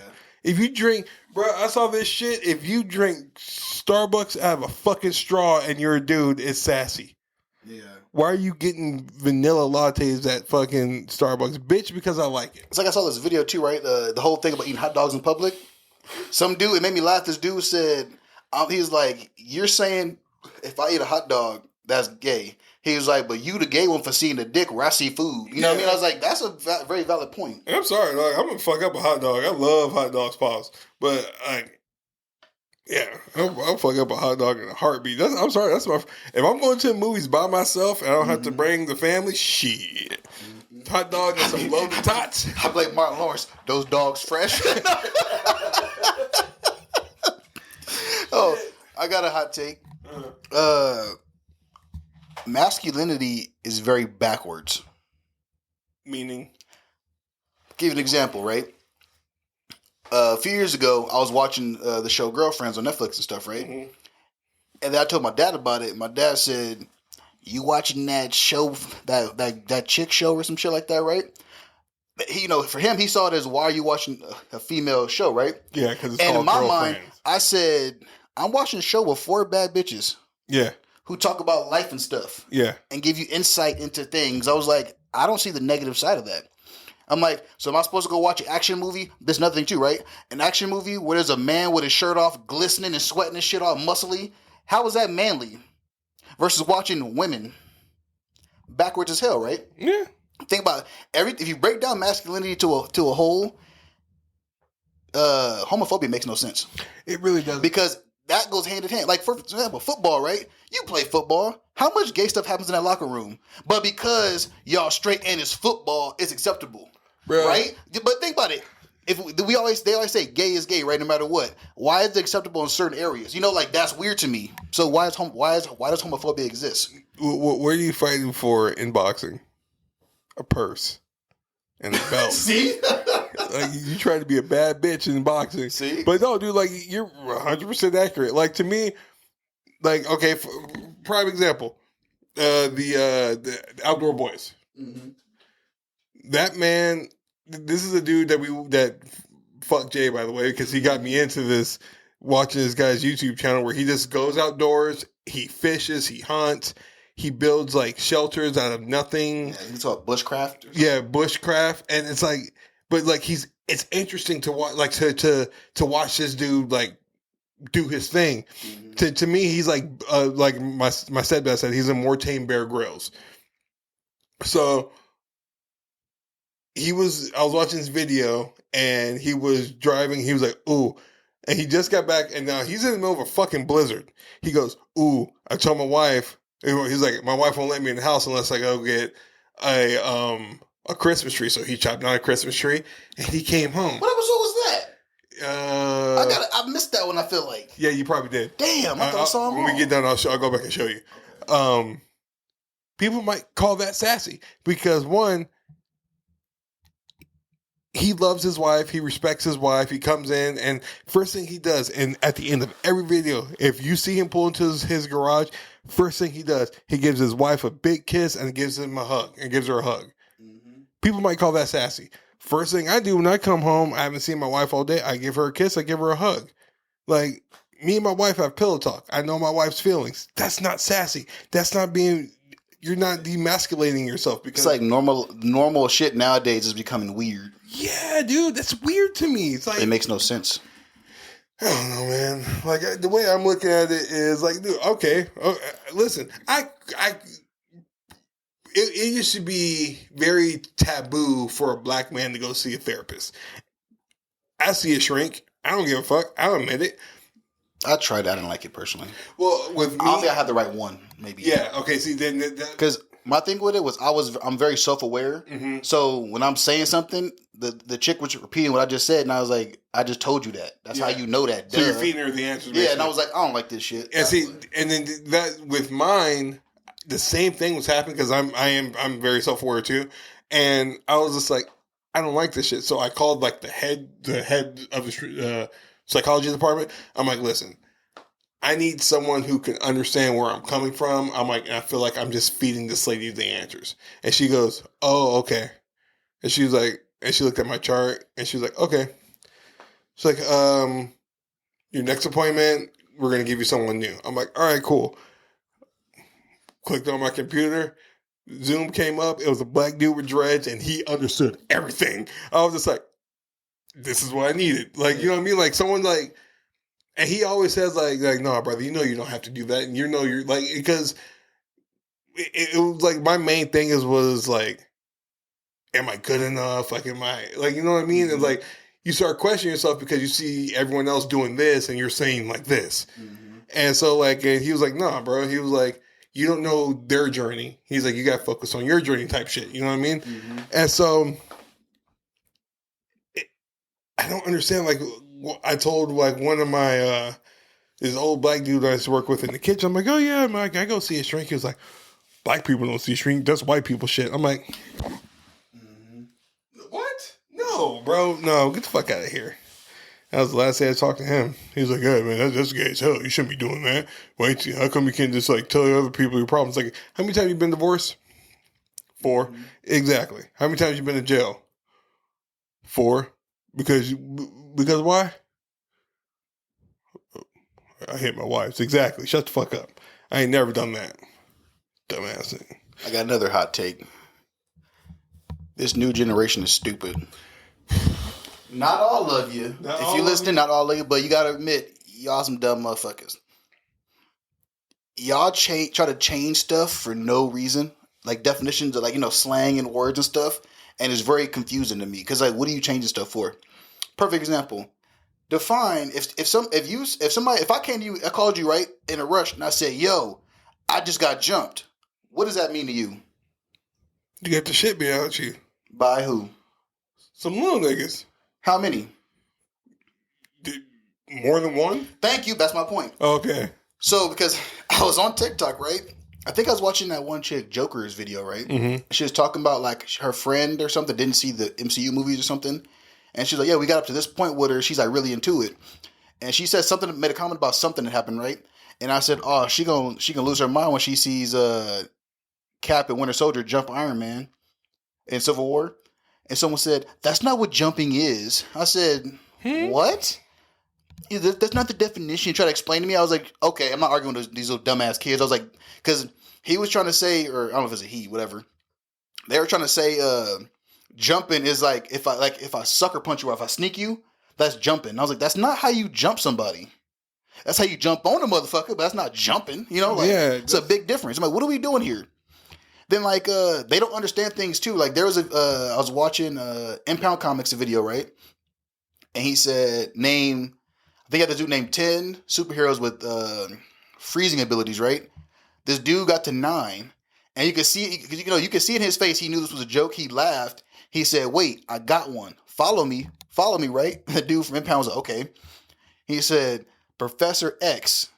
If you drink, bro, I saw this shit. If you drink Starbucks out of a fucking straw and you're a dude, it's sassy. Yeah. Why are you getting vanilla lattes at fucking Starbucks? Bitch, because I like it. It's like I saw this video too, right? The whole thing about eating hot dogs in public. Some dude, it made me laugh. This dude said, he was like, you're saying if I eat a hot dog, that's gay. He was like, but you the gay one for seeing the dick where I see food. You know what I mean? I was like, that's a very valid point. And I'm sorry, like, I'm gonna fuck up a hot dog. I love hot dogs, pause. But yeah, I'll fuck up a hot dog in a heartbeat. I'm sorry, that's my. If I'm going to the movies by myself and I don't have to bring the family, shit. Hot dog and some loaded tots. I'm like Martin Lawrence, those dogs fresh. Oh, I got a hot take. Masculinity is very backwards. Meaning? Give you an example, right? A few years ago, I was watching the show Girlfriends on Netflix and stuff, right? Mm-hmm. And then I told my dad about it. My dad said, "You watching that show, that chick show or some shit like that, right?" He, for him, he saw it as, why are you watching a female show, right? Yeah, because it's And called in my Girlfriends. mind, I said, I'm watching a show with 4 bad bitches Yeah, who talk about life and stuff yeah. and give you insight into things. I was like, I don't see the negative side of that. I'm like, so am I supposed to go watch an action movie? There's another thing too, right? An action movie where there's a man with his shirt off, glistening and sweating and shit all muscly. How is that manly? Versus watching women backwards as hell, right? Yeah. Think about if you break down masculinity to a whole, homophobia makes no sense. It really does. Because that goes hand in hand. Like, for example, football, right? You play football. How much gay stuff happens in that locker room? But because y'all straight and it's football, it's acceptable. Bruh. Right? But think about it. They always say gay is gay, right? No matter what. Why is it acceptable in certain areas? Like, that's weird to me. So why does homophobia exist? What are you fighting for in boxing? A purse and a belt. See? Like, you try to be a bad bitch in boxing. See? But no, dude, like, you're 100% accurate. Like, to me, like, okay, prime example, the Outdoor Boys. Mm-hmm. That man, this is a dude that fuck Jay, by the way, because he got me into this, watching this guy's YouTube channel where he just goes outdoors, he fishes, he hunts, he builds like shelters out of nothing. Yeah, you talk bushcraft. Yeah, bushcraft, and it's like, but like it's interesting to watch, like to watch this dude like do his thing. Mm-hmm. To me, he's like my stepdad said, he's a more tame Bear Grylls. So I was watching this video and he was driving. He was like, ooh. And he just got back and now he's in the middle of a fucking blizzard. He goes, ooh, I told my wife, he's like, my wife won't let me in the house unless I go get a a Christmas tree. So he chopped down a Christmas tree and he came home. What episode was that? I missed that one. I feel like. Yeah, you probably did. Damn, I thought I saw him. When we get done, I'll go back and show you. People might call that sassy because one, he loves his wife, he respects his wife, he comes in, and first thing he does, and at the end of every video, if you see him pull into his garage, first thing he does, he gives his wife a big kiss and gives him a hug, and gives her a hug. Mm-hmm. People might call that sassy. First thing I do when I come home, I haven't seen my wife all day, I give her a kiss, I give her a hug. Like, me and my wife have pillow talk. I know my wife's feelings. That's not sassy. That's not being... You're not demasculating yourself because it's like normal shit nowadays is becoming weird. Yeah, dude, that's weird to me. It's like it makes no sense. I don't know, man. Like the way I'm looking at it is like, dude, okay, listen, it used to be very taboo for a black man to go see a therapist. I see a shrink. I don't give a fuck. I'll admit it. I tried. I didn't like it personally. Well, with me, I don't think I had the right one. Maybe. Yeah. Okay. See, then because my thing with it was I'm very self aware. Mm-hmm. So when I'm saying something, the chick was repeating what I just said, and I was like, I just told you that. That's how you know that. So you're feeding her the answers. Yeah, and I was like, I don't like this shit. And see, and then that with mine, the same thing was happening because I'm very self aware too, and I was just like, I don't like this shit. So I called like the head of the psychology department. I'm like, listen, I need someone who can understand where I'm coming from. I'm like, I feel like I'm just feeding this lady the answers. And she goes, oh, okay. And she was like, and she looked at my chart and she was like, okay. She's like, your next appointment, we're going to give you someone new. I'm like, all right, cool. Clicked on my computer. Zoom came up. It was a black dude with dreads and he understood everything. I was just like, this is what I needed. Like, you know what I mean? Like someone like, and he always says like, no, brother, you know, you don't have to do that. And you know, you're like, because it was like, my main thing was like, am I good enough? Like, am I like, you know what I mean? Mm-hmm. And like, you start questioning yourself because you see everyone else doing this and you're saying like this. Mm-hmm. And so like, and he was like, nah, bro. He was like, you don't know their journey. He's like, you got to focus on your journey type shit. You know what I mean? Mm-hmm. And so I don't understand. Like I told like one of my, this old black dude I used to work with in the kitchen. I'm like, oh yeah, man, I go see a shrink. He was like, black people don't see a shrink. That's white people shit. I'm like, mm-hmm. What? No, bro. No, get the fuck out of here. That was the last day I talked to him. He was like, hey, man, that's gay as hell. You shouldn't be doing that. Wait, how come you can't just like tell other people your problems? Like, how many times you been divorced? 4. Mm-hmm. Exactly. How many times you been in jail? 4. Because why? I hate my wives. Exactly. Shut the fuck up. I ain't never done that. Dumbass thing. I got another hot take. This new generation is stupid. Not all of you. If you're listening, not all of you, but you gotta admit, y'all some dumb motherfuckers. Y'all try to change stuff for no reason. Like definitions of like, slang and words and stuff. And it's very confusing to me. Because like, what are you changing stuff for? Perfect example. Define if I came to you, I called you right in a rush and I said, yo, I just got jumped. What does that mean to you? You got the shit beat out of you. By who? Some little niggas. How many? More than one? Thank you. That's my point. Okay. So, because I was on TikTok, right? I think I was watching that one chick, Joker's video, right? Mm-hmm. She was talking about, like, her friend or something didn't see the MCU movies or something. And she's like, yeah, we got up to this point with her. She's, like, really into it. And she said something, made a comment about something that happened, right? And I said, oh, she gonna lose her mind when she sees Cap and Winter Soldier jump Iron Man in Civil War. And someone said, that's not what jumping is. I said, what? That's not the definition. You try to explain to me. I was like, okay, I'm not arguing with these little dumbass kids. I was like, because he was trying to say, or I don't know if it's a he, whatever. They were trying to say jumping is like if I sucker punch you or if I sneak you, that's jumping. And I was like, that's not how you jump somebody. That's how you jump on a motherfucker, but that's not jumping. It's a big difference. I'm like, what are we doing here? Then like they don't understand things too. Like there was I was watching Impound Comics video, right? And he said I think I had this dude named 10 superheroes with freezing abilities, right? This dude got to 9, And you can see, you can see in his face, he knew this was a joke. He laughed. He said, "Wait, I got one. Follow me, right?" The dude from Impound was like, "Okay." He said, "Professor X,"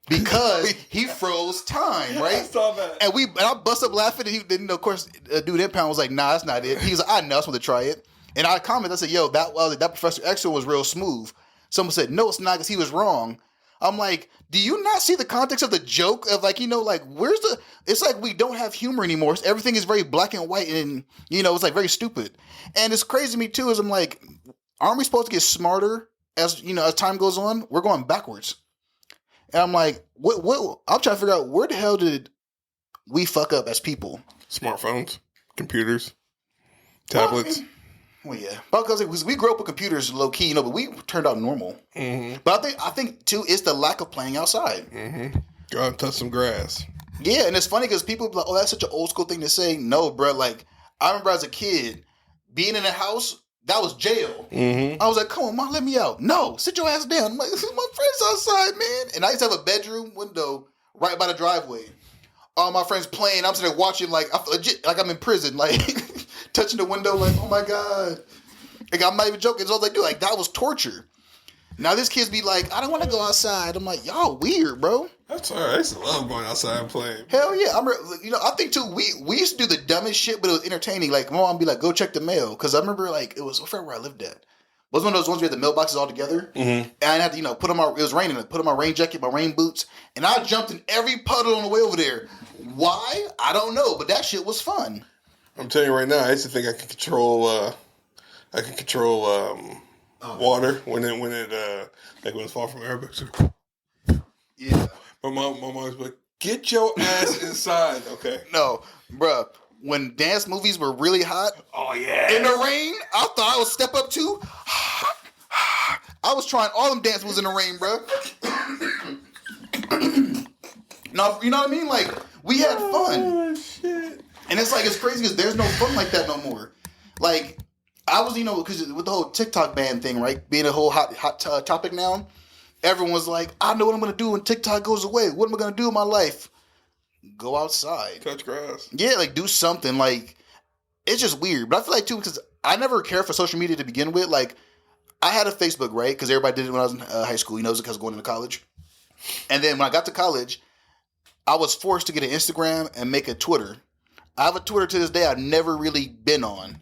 because he froze time, I right? saw that. And I bust up laughing, and then of course, dude Impound was like, "Nah, that's not it." He was like, "I know, I just want to try it." And I commented, I said, "Yo, that Professor X was real smooth." Someone said, "No, it's not, because he was wrong." I'm like, do you not see the context of the joke of like, like where's the? It's like we don't have humor anymore. Everything is very black and white, and it's like very stupid. And it's crazy to me too. Is I'm like, aren't we supposed to get smarter as as time goes on? We're going backwards. And I'm like, what? I'm trying to figure out where the hell did we fuck up as people? Smartphones, computers, tablets. Well, yeah, because we grew up with computers low key, but we turned out normal. Mm-hmm. But I think too, it's the lack of playing outside. Mm-hmm. Go out and touch some grass. Yeah, and it's funny because people be like, "Oh, that's such an old school thing to say." No, bro. Like I remember as a kid being in a house that was jail. Mm-hmm. I was like, "Come on, mom, let me out." No, sit your ass down. I'm like, "This is my friends outside, man." And I used to have a bedroom window right by the driveway. All my friends playing. I'm sitting there watching like legit, like I'm in prison, like touching the window, like, "Oh my god!" Like I'm not even joking. It's all they do. Like that was torture. Now this kids be like, "I don't want to go outside." I'm like, "Y'all weird, bro." That's all right. I used to love going outside and playing. Hell yeah. I think too, we used to do the dumbest shit, but it was entertaining. Like my mom would be like, "Go check the mail," because I remember like it was where I lived at. It was one of those ones where the mailboxes all together, Mm-hmm. and I had to put on it was raining. I put on my rain jacket, my rain boots, and I jumped in every puddle on the way over there. Why? I don't know, but that shit was fun. I'm telling you right now, I used to think I could control. Water when it's far from air. Yeah. My mom was like, "Get your ass inside." Okay. No, bruh. When dance movies were really hot, Oh yeah. in the rain, I thought I would step up too. I was trying all them dance moves in the rain, bro. No, you know what I mean? Like we had fun, Oh shit. and it's like it's crazy because there's no fun like that no more. Like I was, because with the whole TikTok ban thing, right? Being a whole hot topic now, everyone was like, "I know what I'm gonna do when TikTok goes away. What am I gonna do in my life? Go outside, Touch grass. yeah, like do something." Like it's just weird, but I feel like too because I never cared for social media to begin with. Like I had a Facebook, right? Because everybody did it when I was in high school. Because I was going into college, and then when I got to college, I was forced to get an Instagram and make a Twitter. I have a Twitter to this day I've never really been on,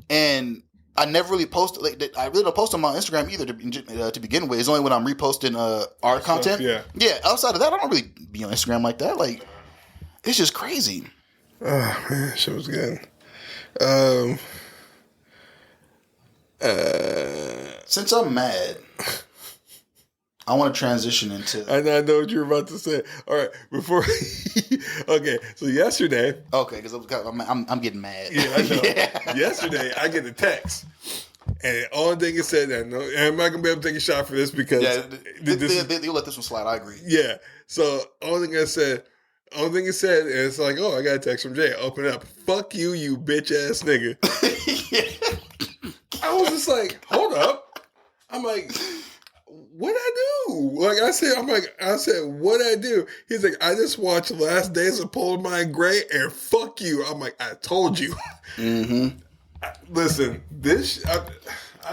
and I never really posted. Like I really don't post on my Instagram either to begin with. It's only when I'm reposting our content. Yeah. Yeah. Outside of that, I don't really be on Instagram like that. Like it's just crazy. Oh man, shit was good. Since I'm mad, I want to transition into. I know what you're about to say. All right, before. Okay, so yesterday. Okay, because I'm getting mad. Yeah, I know. Yeah. Yesterday, I get a text, and the only thing it said that I'm not gonna be able to take a shot for this because Yeah, this they'll let this one slide. I agree. yeah. So only thing it said, is like, "Oh, I got a text from Jay. Open it up. Fuck you, you bitch ass nigga." I was just like, hold up. I'm like, what'd I do? Like I said, what'd I do? He's like, I just watched Last Days of Polaroid Gray and fuck you. I'm like, I told you. Mm-hmm. Listen,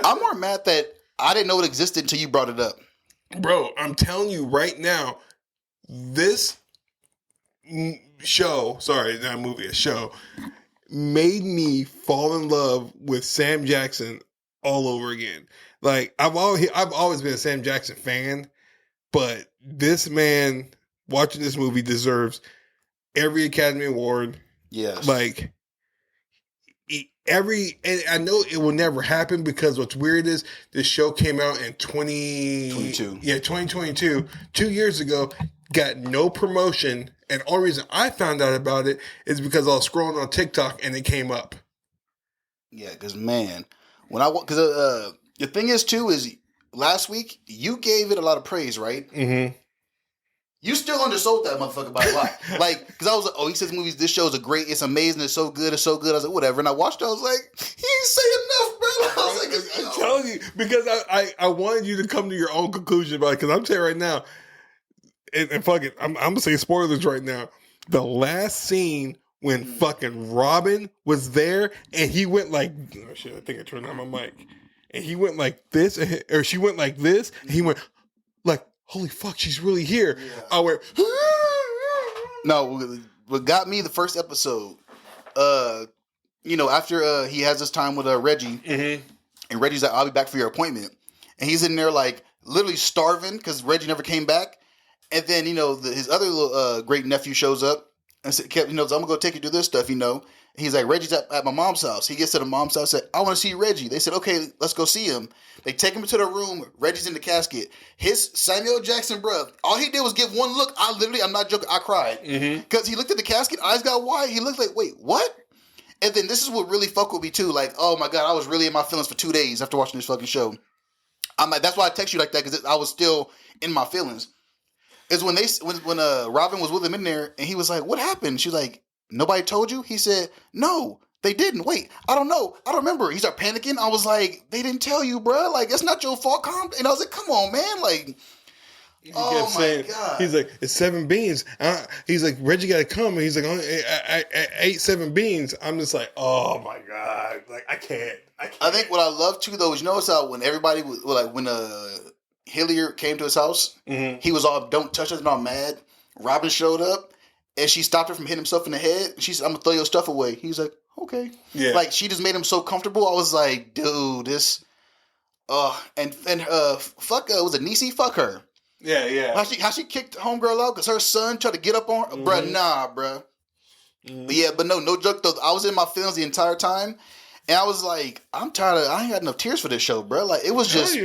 I'm more mad that I didn't know it existed until you brought it up. bro, I'm telling you right now, this show, sorry, not a movie, a show, made me fall in love with Sam Jackson all over again. Like I've always been a Sam Jackson fan, but this man watching this movie deserves every Academy Award. Yes. Like and I know it will never happen because what's weird is this show came out in 2022. Yeah, 2022, 2 years ago, got no promotion. And the only reason I found out about it is because I was scrolling on TikTok and it came up. Yeah, because man, the thing is too is last week you gave it a lot of praise, right? Mm-hmm. You still undersold that motherfucker by a lot. Like, because I was like, oh, he says movies, this show is it's amazing, it's so good. I was like, whatever. And I watched it, I was like, he ain't say enough, bro. I was like, I'm telling you, because I wanted you to come to your own conclusion about it, because I'm telling you right now, and fuck it, I'm going to say spoilers right now. The last scene when fucking Robin was there and he went like, oh shit, I think I turned on my mic. And he went like this, or she went like this, and he went like, holy fuck, she's really here. Yeah. I went, No, what got me the first episode, after he has this time with Reggie, and Reggie's like, I'll be back for your appointment. And he's in there like literally starving because Reggie never came back. And then, his other little great nephew shows up and said, I'm going to go take you to this stuff, And he's like, Reggie's at my mom's house. He gets to the mom's house, said, I want to see Reggie. They said, okay, let's go see him. They take him to the room. Reggie's in the casket. His Samuel Jackson, bro, all he did was give one look. I'm not joking, I cried. Because he looked at the casket, eyes got wide. He looked like, wait, what? And then this is what really fucked with me too. Like, oh my God, I was really in my feelings for 2 days after watching this fucking show. I'm like, that's why I text you like that, because I was still in my feelings. Is when Robin was with him in there, and he was like, what happened? She was like, nobody told you? He said, no, they didn't. Wait, I don't know. I don't remember. He started panicking. I was like, they didn't tell you, bro. Like, it's not your fault. And I was like, come on, man. Like, he kept saying, God. He's like, it's 7 beans. He's like, Reggie got to come. And he's like, I ate 7 beans. I'm just like, oh my God. Like, I can't. I think what I love too, though, is how when everybody was like, when Hilliard came to his house, he was all, don't touch us, and all mad. Robin showed up, and she stopped her from hitting himself in the head. She said, I'm going to throw your stuff away. He's like, okay. Yeah. Like, she just made him so comfortable. I was like, dude, this, fuck, was it Niecy? Fuck her. Yeah. How she kicked homegirl out because her son tried to get up on her? Bruh, nah, bruh. But no joke though. I was in my feelings the entire time, and I was like, I'm tired of, I ain't got enough tears for this show, bruh. Like, it was just...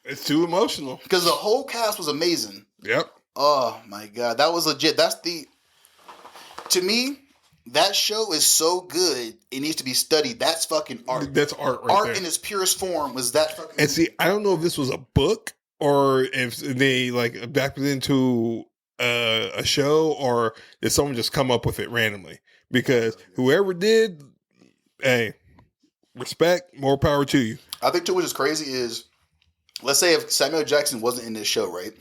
It's too emotional. Because the whole cast was amazing. Yep. Oh, my God. That was legit. To me, that show is so good, it needs to be studied. That's fucking art. That's art right art there. In its purest form was that fucking... And see, I don't know if this was a book or if they, like, adapted into a show, or did someone just come up with it randomly? Because whoever did, hey, respect, more power to you. I think, too, what is crazy is... Let's say if Samuel Jackson wasn't in this show, right?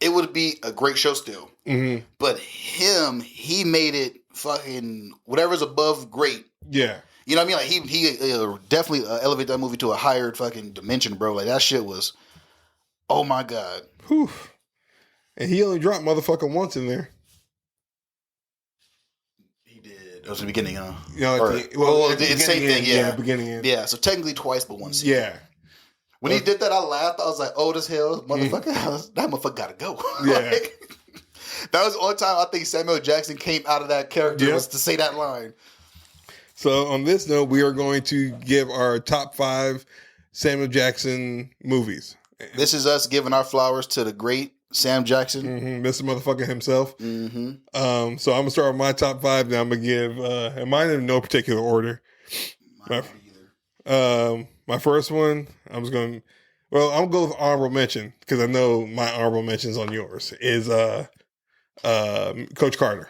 It would be a great show still. But he made it fucking whatever's above great. Yeah. You know what I mean? Like he definitely elevated that movie to a higher fucking dimension, bro. Like that shit was, oh my God. Whew. And he only dropped motherfucking once in there. He did. That was the beginning, huh? It's the same thing, yeah. Beginning. Yeah, so technically twice, but once. Yeah. When he did that, I laughed. I was like, old as hell. Motherfucker, that motherfucker gotta go. Yeah. That was the only time I think Samuel Jackson came out of that character was to say that line. So on this note, we are going to give our top 5 Samuel Jackson movies. This is us giving our flowers to the great Sam Jackson. Mr. Motherfucker himself. So I'm going to start with my top 5. Then I'm going to give, and mine in no particular order. My first one, I'm going to go with honorable mention, because I know my honorable mentions on yours, is Coach Carter.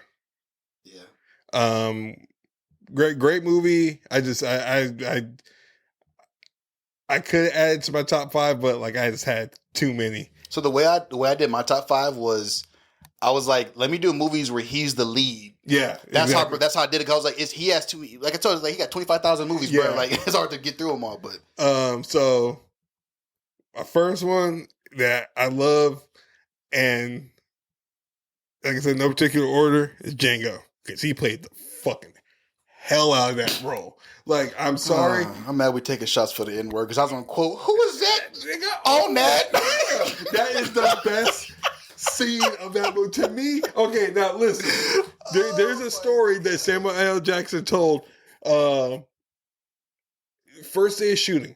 Yeah. Great movie. I could add it to my top 5, but like I just had too many. So the way I did my top 5 was, I was like, let me do movies where he's the lead. Yeah, that's how I did it. Cause I was like, he has to, like I told you, like he got 25,000 movies, bro. Like it's hard to get through them all. But so my first one that I love, and like I said, no particular order, is Django, because he played the fucking hell out of that role. Like, I'm sorry, I'm mad we taking shots for the N word, because I was gonna quote, who is that? On that. That is the best scene of that movie to me. Okay, now listen. There's a story that Samuel L. Jackson told. First day of shooting,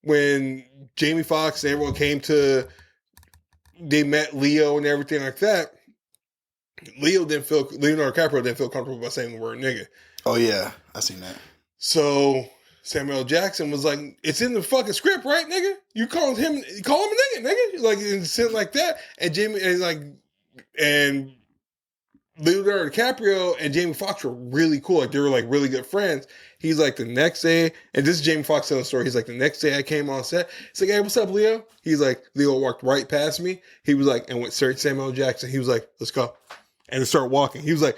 when Jamie Foxx and everyone came to, they met Leo and everything like that. Leonardo DiCaprio didn't feel comfortable by saying the word nigga. Oh yeah, I seen that. So Samuel L. Jackson was like, "It's in the fucking script, right, nigga? You call him a nigga, like and something like that." And Leonardo DiCaprio and Jamie Foxx were really cool. Like they were like really good friends. He's like, the next day, and this is Jamie Foxx telling the story. He's like, the next day I came on set. He's like, "Hey, what's up, Leo?" He's like, Leo walked right past me. He was like, and went straight to Samuel L. Jackson. He was like, "Let's go," and they start walking. He was like,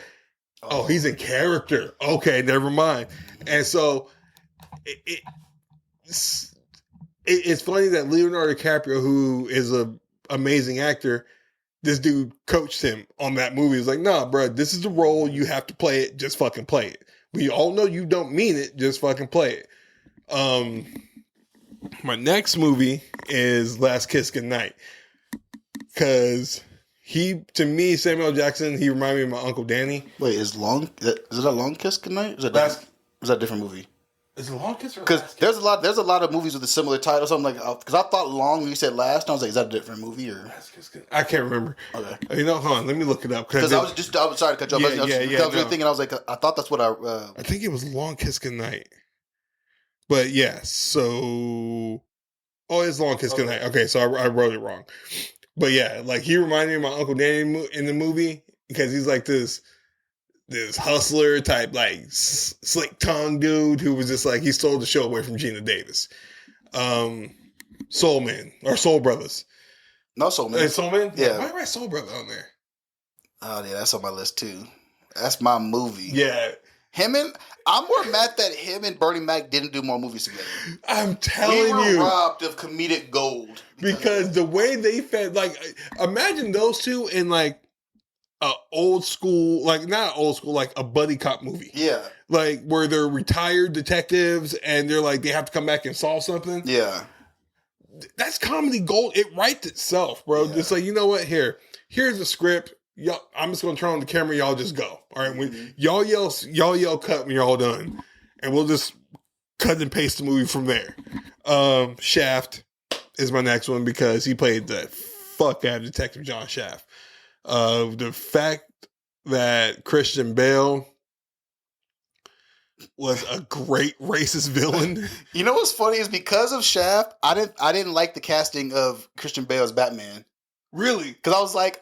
Oh, he's in character. Okay, never mind. And so it's funny that Leonardo DiCaprio, who is a amazing actor, this dude coached him on that movie. He's like, nah, bro, this is the role. You have to play it. Just fucking play it. We all know you don't mean it. Just fucking play it. My next movie is Last Kiss Goodnight. Because to me, Samuel Jackson, he reminded me of my Uncle Danny. Wait, is it a Long Kiss Goodnight? Is that a different movie? Is it Long Kiss or Because there's a lot of movies with a similar title. So I'm like, because I thought Long when you said Last, and I was like, is that a different movie or? I can't remember. Okay. You know, hold on, let me look it up. Because I was sorry to cut you off. I was really thinking, I was like, I thought that's what I think it was Long Kiss Goodnight. But yeah, so it's Long Kiss Goodnight. Okay, so I wrote it wrong. But yeah, like he reminded me of my Uncle Danny in the movie because he's like this hustler type, like slick tongue dude who was just like, he stole the show away from Gina Davis. Soul Man or Soul Brothers. No, Soul Man. Soul Man? Yeah. Why do I write Soul Brother on there? Oh yeah, that's on my list too. That's my movie. Yeah. I'm more mad that him and Bernie Mac didn't do more movies together. I'm telling we were you. robbed of comedic gold. Because the way they fed, like, imagine those two in like a old school, like not old school, like a buddy cop movie. Yeah. Like where they're retired detectives and they're like, they have to come back and solve something. Yeah. That's comedy gold. It writes itself, bro. Yeah. Just like, you know what? Here's the script. Y'all, I'm just gonna turn on the camera. Y'all just go. All right. When y'all yell cut when you're all done, and we'll just cut and paste the movie from there. Shaft is my next one because he played the fuck out of Detective John Shaft. The fact that Christian Bale was a great racist villain. You know what's funny is because of Shaft, I didn't like the casting of Christian Bale as Batman. Really? Because I was like,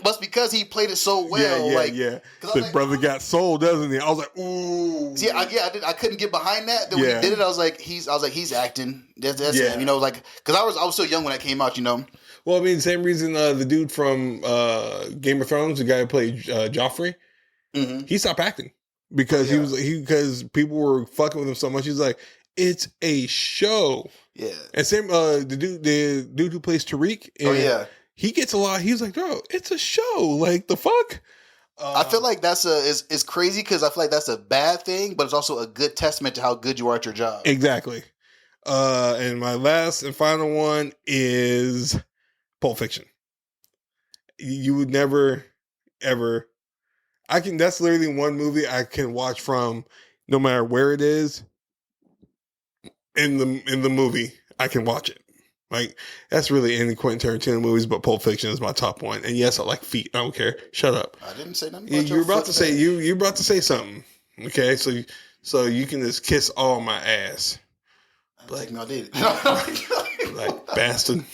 but because he played it so well. Yeah. The brother got sold, doesn't he? I was like, ooh. See, I couldn't get behind that. Then when he did it, I was like, he's acting. That's him. You know, like, because I was so young when that came out. You know. Well, I mean, same reason the dude from Game of Thrones, the guy who played Joffrey, he stopped acting because because people were fucking with him so much. He's like, it's a show. Yeah. And same the dude who plays Tariq. He gets a lot. He's like, bro, it's a show. Like the fuck. I feel like that's it's crazy because I feel like that's a bad thing, but it's also a good testament to how good you are at your job. Exactly. And my last and final one is Pulp Fiction. You would never, ever. That's literally one movie I can watch from no matter where it is. In the movie, I can watch it. Like, that's really any Quentin Tarantino movies, but Pulp Fiction is my top one. And yes, I like feet. I don't care. Shut up. I didn't say nothing. You're about to say you're about to say something. Okay, so you can just kiss all my ass. Like, I did. Like bastard.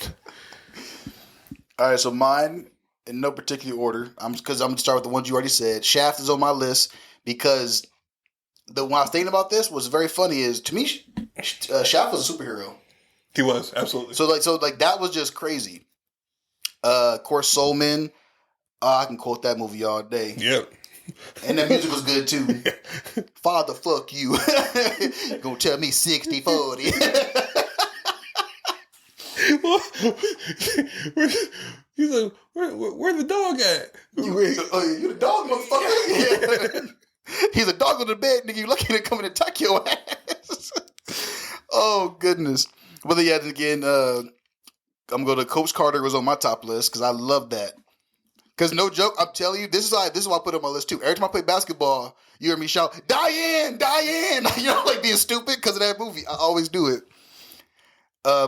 All right, so mine in no particular order. I'm gonna start with the ones you already said. Shaft is on my list because when I was thinking about this, what's very funny is to me, Shaft was a superhero. He was, absolutely. So that was just crazy. Of course, Soul Man. I can quote that movie all day. Yep. And the music was good too. Father, fuck you. Gonna tell me 60-40. He's like, where the dog at? You the dog, motherfucker. He's a dog on the bed, nigga. You lucky to come in and attack your ass. Oh, goodness. But then, again, I'm going to Coach Carter was on my top list because I love that. Because no joke, I'm telling you, this is why I put it on my list too. Every time I play basketball, you hear me shout, Diane, Diane. You know, like being stupid because of that movie. I always do it.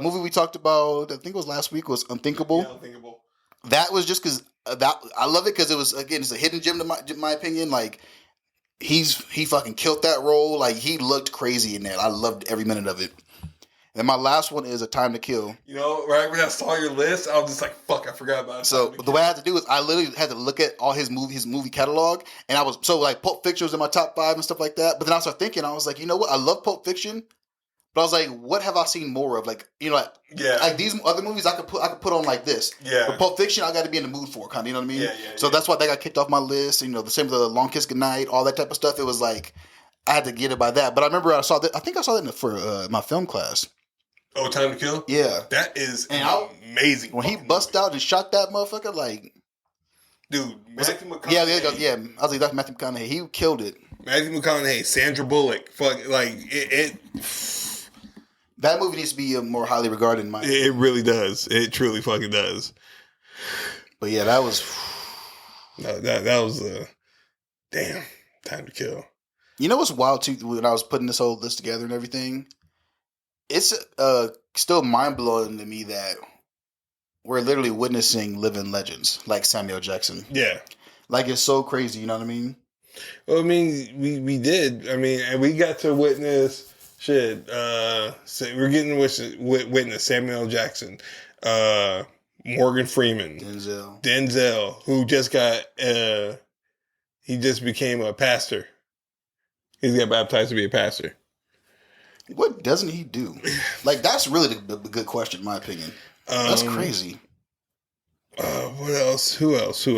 Movie we talked about, I think it was last week, was Unthinkable. Yeah, Unthinkable. That was just because I love it because it was, again, it's a hidden gem in my opinion. Like, he fucking killed that role. Like, he looked crazy in that. I loved every minute of it. And my last one is A Time to Kill. You know, right when I saw your list, I was just like, fuck, I forgot about it. So the way I had to do is I literally had to look at all his movie catalog. And I was, so like Pulp Fiction was in my top 5 and stuff like that. But then I started thinking, I was like, you know what? I love Pulp Fiction. But I was like, what have I seen more of? Like, you know, like these other movies I could put on like this. Yeah. But Pulp Fiction, I got to be in the mood for, kind of. You know what I mean? Yeah. So that's why they got kicked off my list. You know, the same with the Long Kiss Goodnight, all that type of stuff. It was like I had to get it by that. But I remember I saw that. I think I saw that for my film class. Oh, Time to Kill. Yeah, that is amazing. When he bust out and shot that motherfucker, like, dude, Matthew McConaughey. Yeah. I was like, that's Matthew McConaughey. He killed it. Matthew McConaughey, Sandra Bullock, fuck, like it. That movie needs to be more highly regarded in my opinion. It really does. It truly fucking does. But yeah, that was that was damn Time to Kill. You know what's wild too? When I was putting this whole list together and everything, it's still mind blowing to me that we're literally witnessing living legends like Samuel Jackson. Yeah, like it's so crazy. You know what I mean? Well, I mean, we did. I mean, and we got to witness. Shit, we're getting to witness Samuel Jackson, Morgan Freeman, Denzel, who just got, he just became a pastor. He's got baptized to be a pastor. What doesn't he do? Like, that's really the good question, in my opinion. That's crazy. What else? Who else?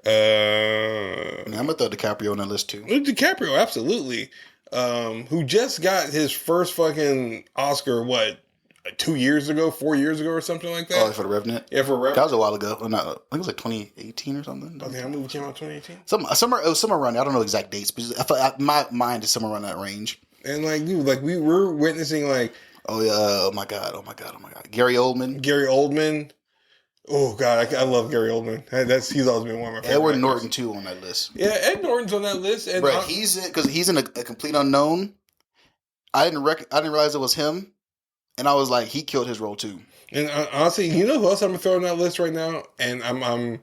I'm gonna throw DiCaprio on that list too. DiCaprio, absolutely. Who just got his first fucking Oscar, 4 years ago or something like that? Oh, for The Revenant? Yeah, for Revenant. That was a while ago. No, I think it was like 2018 or something. Okay, that movie came out 2018? It was somewhere around there. I don't know exact dates, but I feel like my mind is somewhere around that range. And like, dude, like we were witnessing like... Oh, yeah. Oh, my God. Gary Oldman. Oh God, I love Gary Oldman. He's always been one of my favorite. Edward Norton too on that list. Yeah, Ed Norton's on that list. And right, he's in a complete unknown. I didn't realize it was him, and I was like, he killed his role too. And honestly, you know who else I'm gonna throw on that list right now? And I'm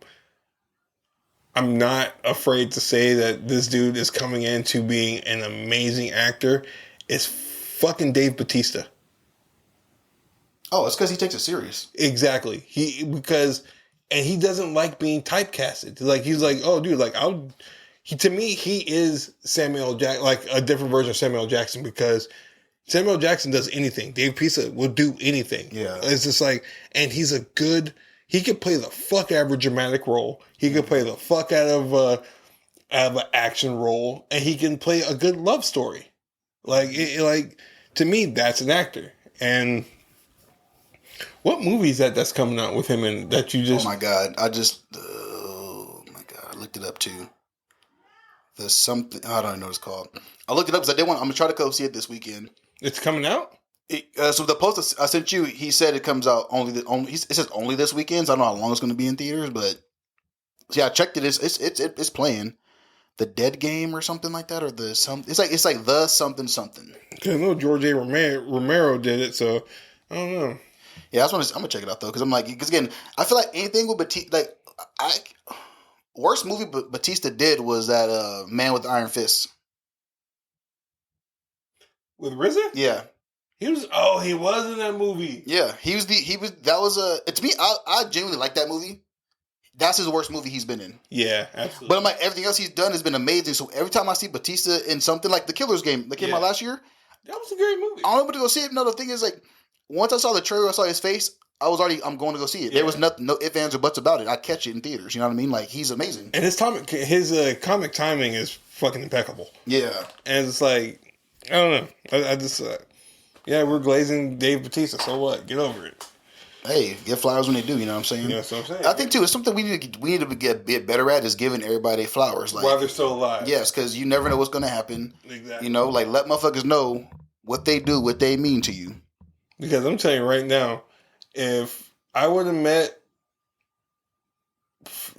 not afraid to say that this dude is coming into being an amazing actor. It's fucking Dave Bautista. Oh, it's because he takes it serious. Exactly. He doesn't like being typecasted. Like he's like, oh, dude, like to me, he is Samuel Jackson, like a different version of Samuel Jackson, because Samuel Jackson does anything. Dave Bautista will do anything. Yeah, it's just like, and he could play the fuck out of a dramatic role. He could play the fuck out of an action role, and he can play a good love story. Like to me, that's an actor. And what movie is that's coming out with him in that you just... Oh my God. I looked it up too. There's something, I don't know what it's called. I looked it up because I'm going to try to go see it this weekend. It's coming out? So the post I sent you, he said it comes out it says only this weekend. So I don't know how long it's going to be in theaters, but yeah, I checked it. It's playing. The Dead Game or something like that, or it's like the something. I know George A. Romero did it, so I don't know. Yeah, I'm gonna check it out though, because again, I feel like anything with Batista, worst movie Batista did was that Man with Iron Fists with RZA. Yeah, he was in that movie. Yeah, to me, I genuinely like that movie. That's his worst movie he's been in. Yeah, absolutely. But I'm like, everything else he's done has been amazing. So every time I see Batista in something like The Killer's Game that came out last year, that was a great movie. I don't know to go see it. No, the thing is, like, once I saw the trailer, I saw his face, I'm going to go see it. Yeah. There was no ifs, ands, or buts about it. I catch it in theaters. You know what I mean? Like, he's amazing. And his comic timing is fucking impeccable. Yeah. And it's like, I don't know. I just, we're glazing Dave Bautista. So what? Get over it. Hey, get flowers when they do. You know what I'm saying? Yeah, that's what I'm saying. I think too, it's something we need to get better at, is giving everybody flowers. Like, while they're still alive. Yes, because you never know what's going to happen. Exactly. You know, like, let motherfuckers know what they do, what they mean to you. Because I'm telling you right now, if I would have met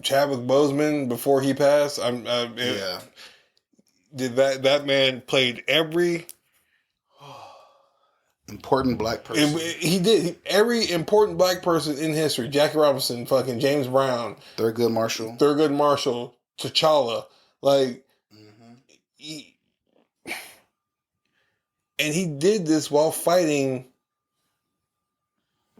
Chadwick Boseman before he passed, that man played every important black person. He did every important black person in history. Jackie Robinson, fucking James Brown, Thurgood Marshall, T'Challa, like, and he did this while fighting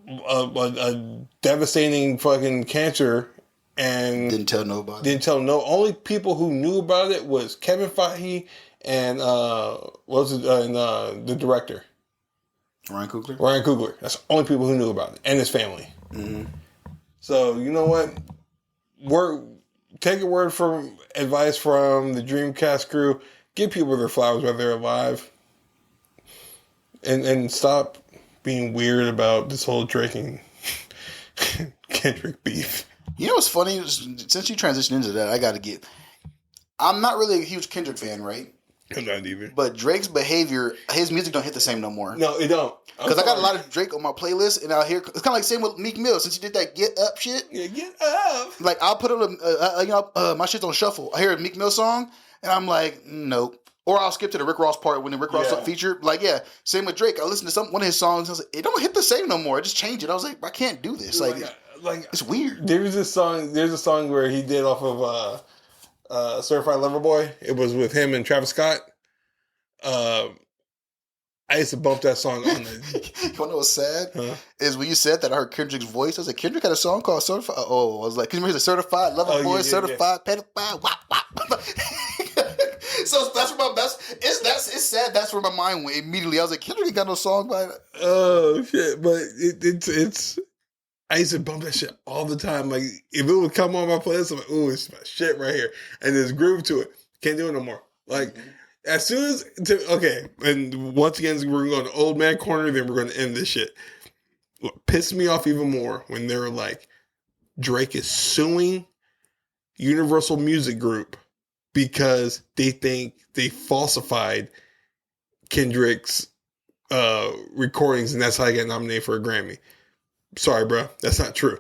a devastating fucking cancer, and didn't tell nobody. Only people who knew about it was Kevin Feige and the director. Ryan Coogler. Ryan Coogler. That's the only people who knew about it, and his family. Mm-hmm. So you know what? Take a word from advice from the Dreamcast crew. Give people their flowers while they're alive, and stop being weird about this whole Drake and Kendrick beef. You know what's funny? Since you transitioned into that, I got to get. I'm not really a huge Kendrick fan, right? I'm not either. But Drake's behavior, his music don't hit the same no more. No, it don't. Because I got a lot of Drake on my playlist, and I hear it's kind of like same with Meek Mill since he did that Get Up shit. Yeah, get up. Like I'll put on, my shit's on shuffle. I hear a Meek Mill song, and I'm like, nope. Or I'll skip to the Rick Ross part when the Rick Ross featured. Like, yeah, same with Drake. I listened to one of his songs. I was like, it don't hit the same no more. I just changed it. I was like, I can't do this. Like it's weird. There's a song where he did off of Certified Lover Boy. It was with him and Travis Scott. I used to bump that song on the. You wanna know what's sad? Huh? Is when you said that I heard Kendrick's voice. I was like, Kendrick had a song called Certified. Oh, I was like, because remember the Certified Lover Boy, Certified Pedophile. Wop, wop. So it's sad. That's where my mind went immediately. I was like, Kendrick ain't got no song by it. Oh shit! But it's. I used to bump that shit all the time. Like if it would come on my playlist, I'm like, "Ooh, it's my shit right here," and there's groove to it. Can't do it no more. Like as soon as and once again we're going to old man corner. Then we're going to end this shit. What pissed me off even more when they were like, Drake is suing Universal Music Group because they think they falsified Kendrick's recordings, and that's how I got nominated for a Grammy. Sorry, bro. That's not true.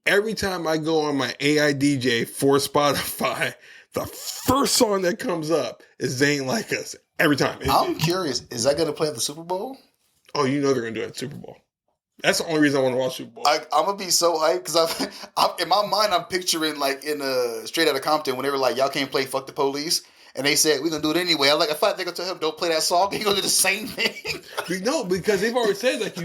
Every time I go on my AI DJ for Spotify, the first song that comes up is They Ain't Like Us. Every time. I'm curious. Is that going to play at the Super Bowl? Oh, you know they're going to do it at Super Bowl. That's the only reason I want to watch Super Bowl. I'm going to be so hyped because I'm in my mind, I'm picturing like in Straight Outta Compton when they were like, y'all can't play Fuck the Police. And they said, we're going to do it anyway. I'm like, if I think I'll tell him, don't play that song, he's going to do the same thing. No, because they've already said like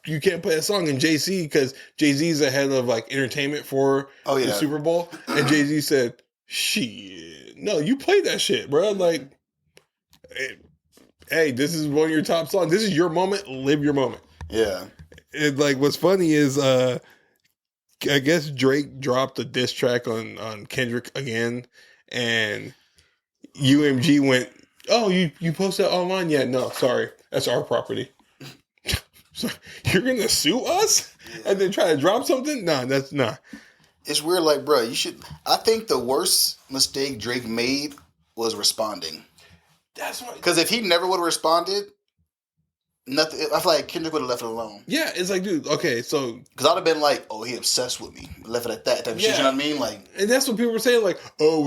you can't play that song in Jay-Z because Jay-Z's the head of like entertainment for the Super Bowl. And Jay-Z said, shit, no, you play that shit, bro. Like, hey, this is one of your top songs. This is your moment. Live your moment. Yeah. And like, what's funny is, I guess Drake dropped a diss track on Kendrick again, and UMG went, oh, you posted that online? Yeah, no, sorry. That's our property. So you're gonna sue us and then try to drop something? No, that's not. It's weird. Like, bro, you should. I think the worst mistake Drake made was responding. That's right. Because if he never would have responded, nothing. I feel like Kendrick would have left it alone. Yeah, it's like, dude. Okay, so because I'd have been like, oh, he obsessed with me. Left it at that type of shit. You know what I mean? Like, and that's what people were saying. Like, oh,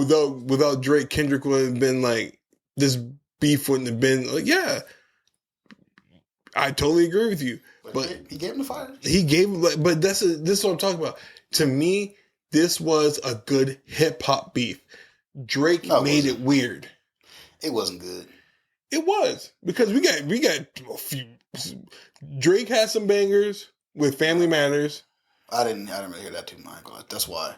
without Drake, Kendrick would have been like, this beef wouldn't have been like, yeah. I totally agree with you, but he gave him the fire. He gave him, but this is what I'm talking about. To me, this was a good hip hop beef. Drake made it weird. It wasn't good. It was because we got a few. Drake had some bangers with Family Matters. I didn't really hear that too much. That's why.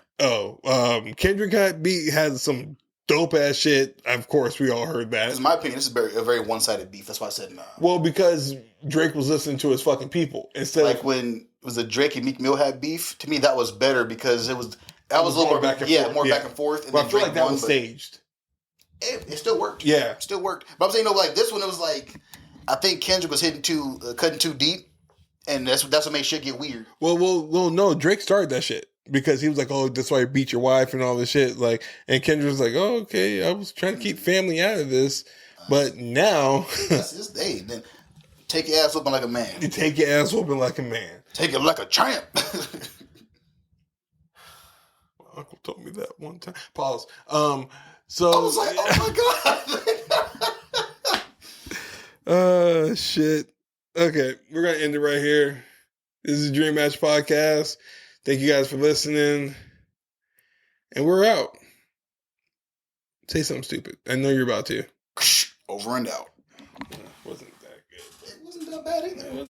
Kendrick had some dope ass shit. Of course, we all heard that. In my opinion, this is a very one sided beef. That's why I said no. Well, because Drake was listening to his fucking people instead. Like when it was the Drake and Meek Mill had beef. To me, that was better because that was a little more back and forth. Back and forth. And but I feel like that was staged. It still worked. Yeah, it still worked. But I'm saying, like this one, it was like I think Kendrick was cutting too deep, and that's what made shit get weird. Well, no, Drake started that shit. Because he was like, oh, that's why you beat your wife and all this shit. Like, and Kendrick was like, oh, okay, I was trying to keep family out of this. But now... that's just, hey, then take your ass whooping like a man. You take your ass whooping like a man. Take it like a champ. My uncle told me that one time. Pause. So... I was like, oh my God. Shit. Okay, we're going to end it right here. This is Dream Match Podcast. Thank you guys for listening. And we're out. Say something stupid. I know you're about to. Over and out. Wasn't that good. It wasn't that bad either.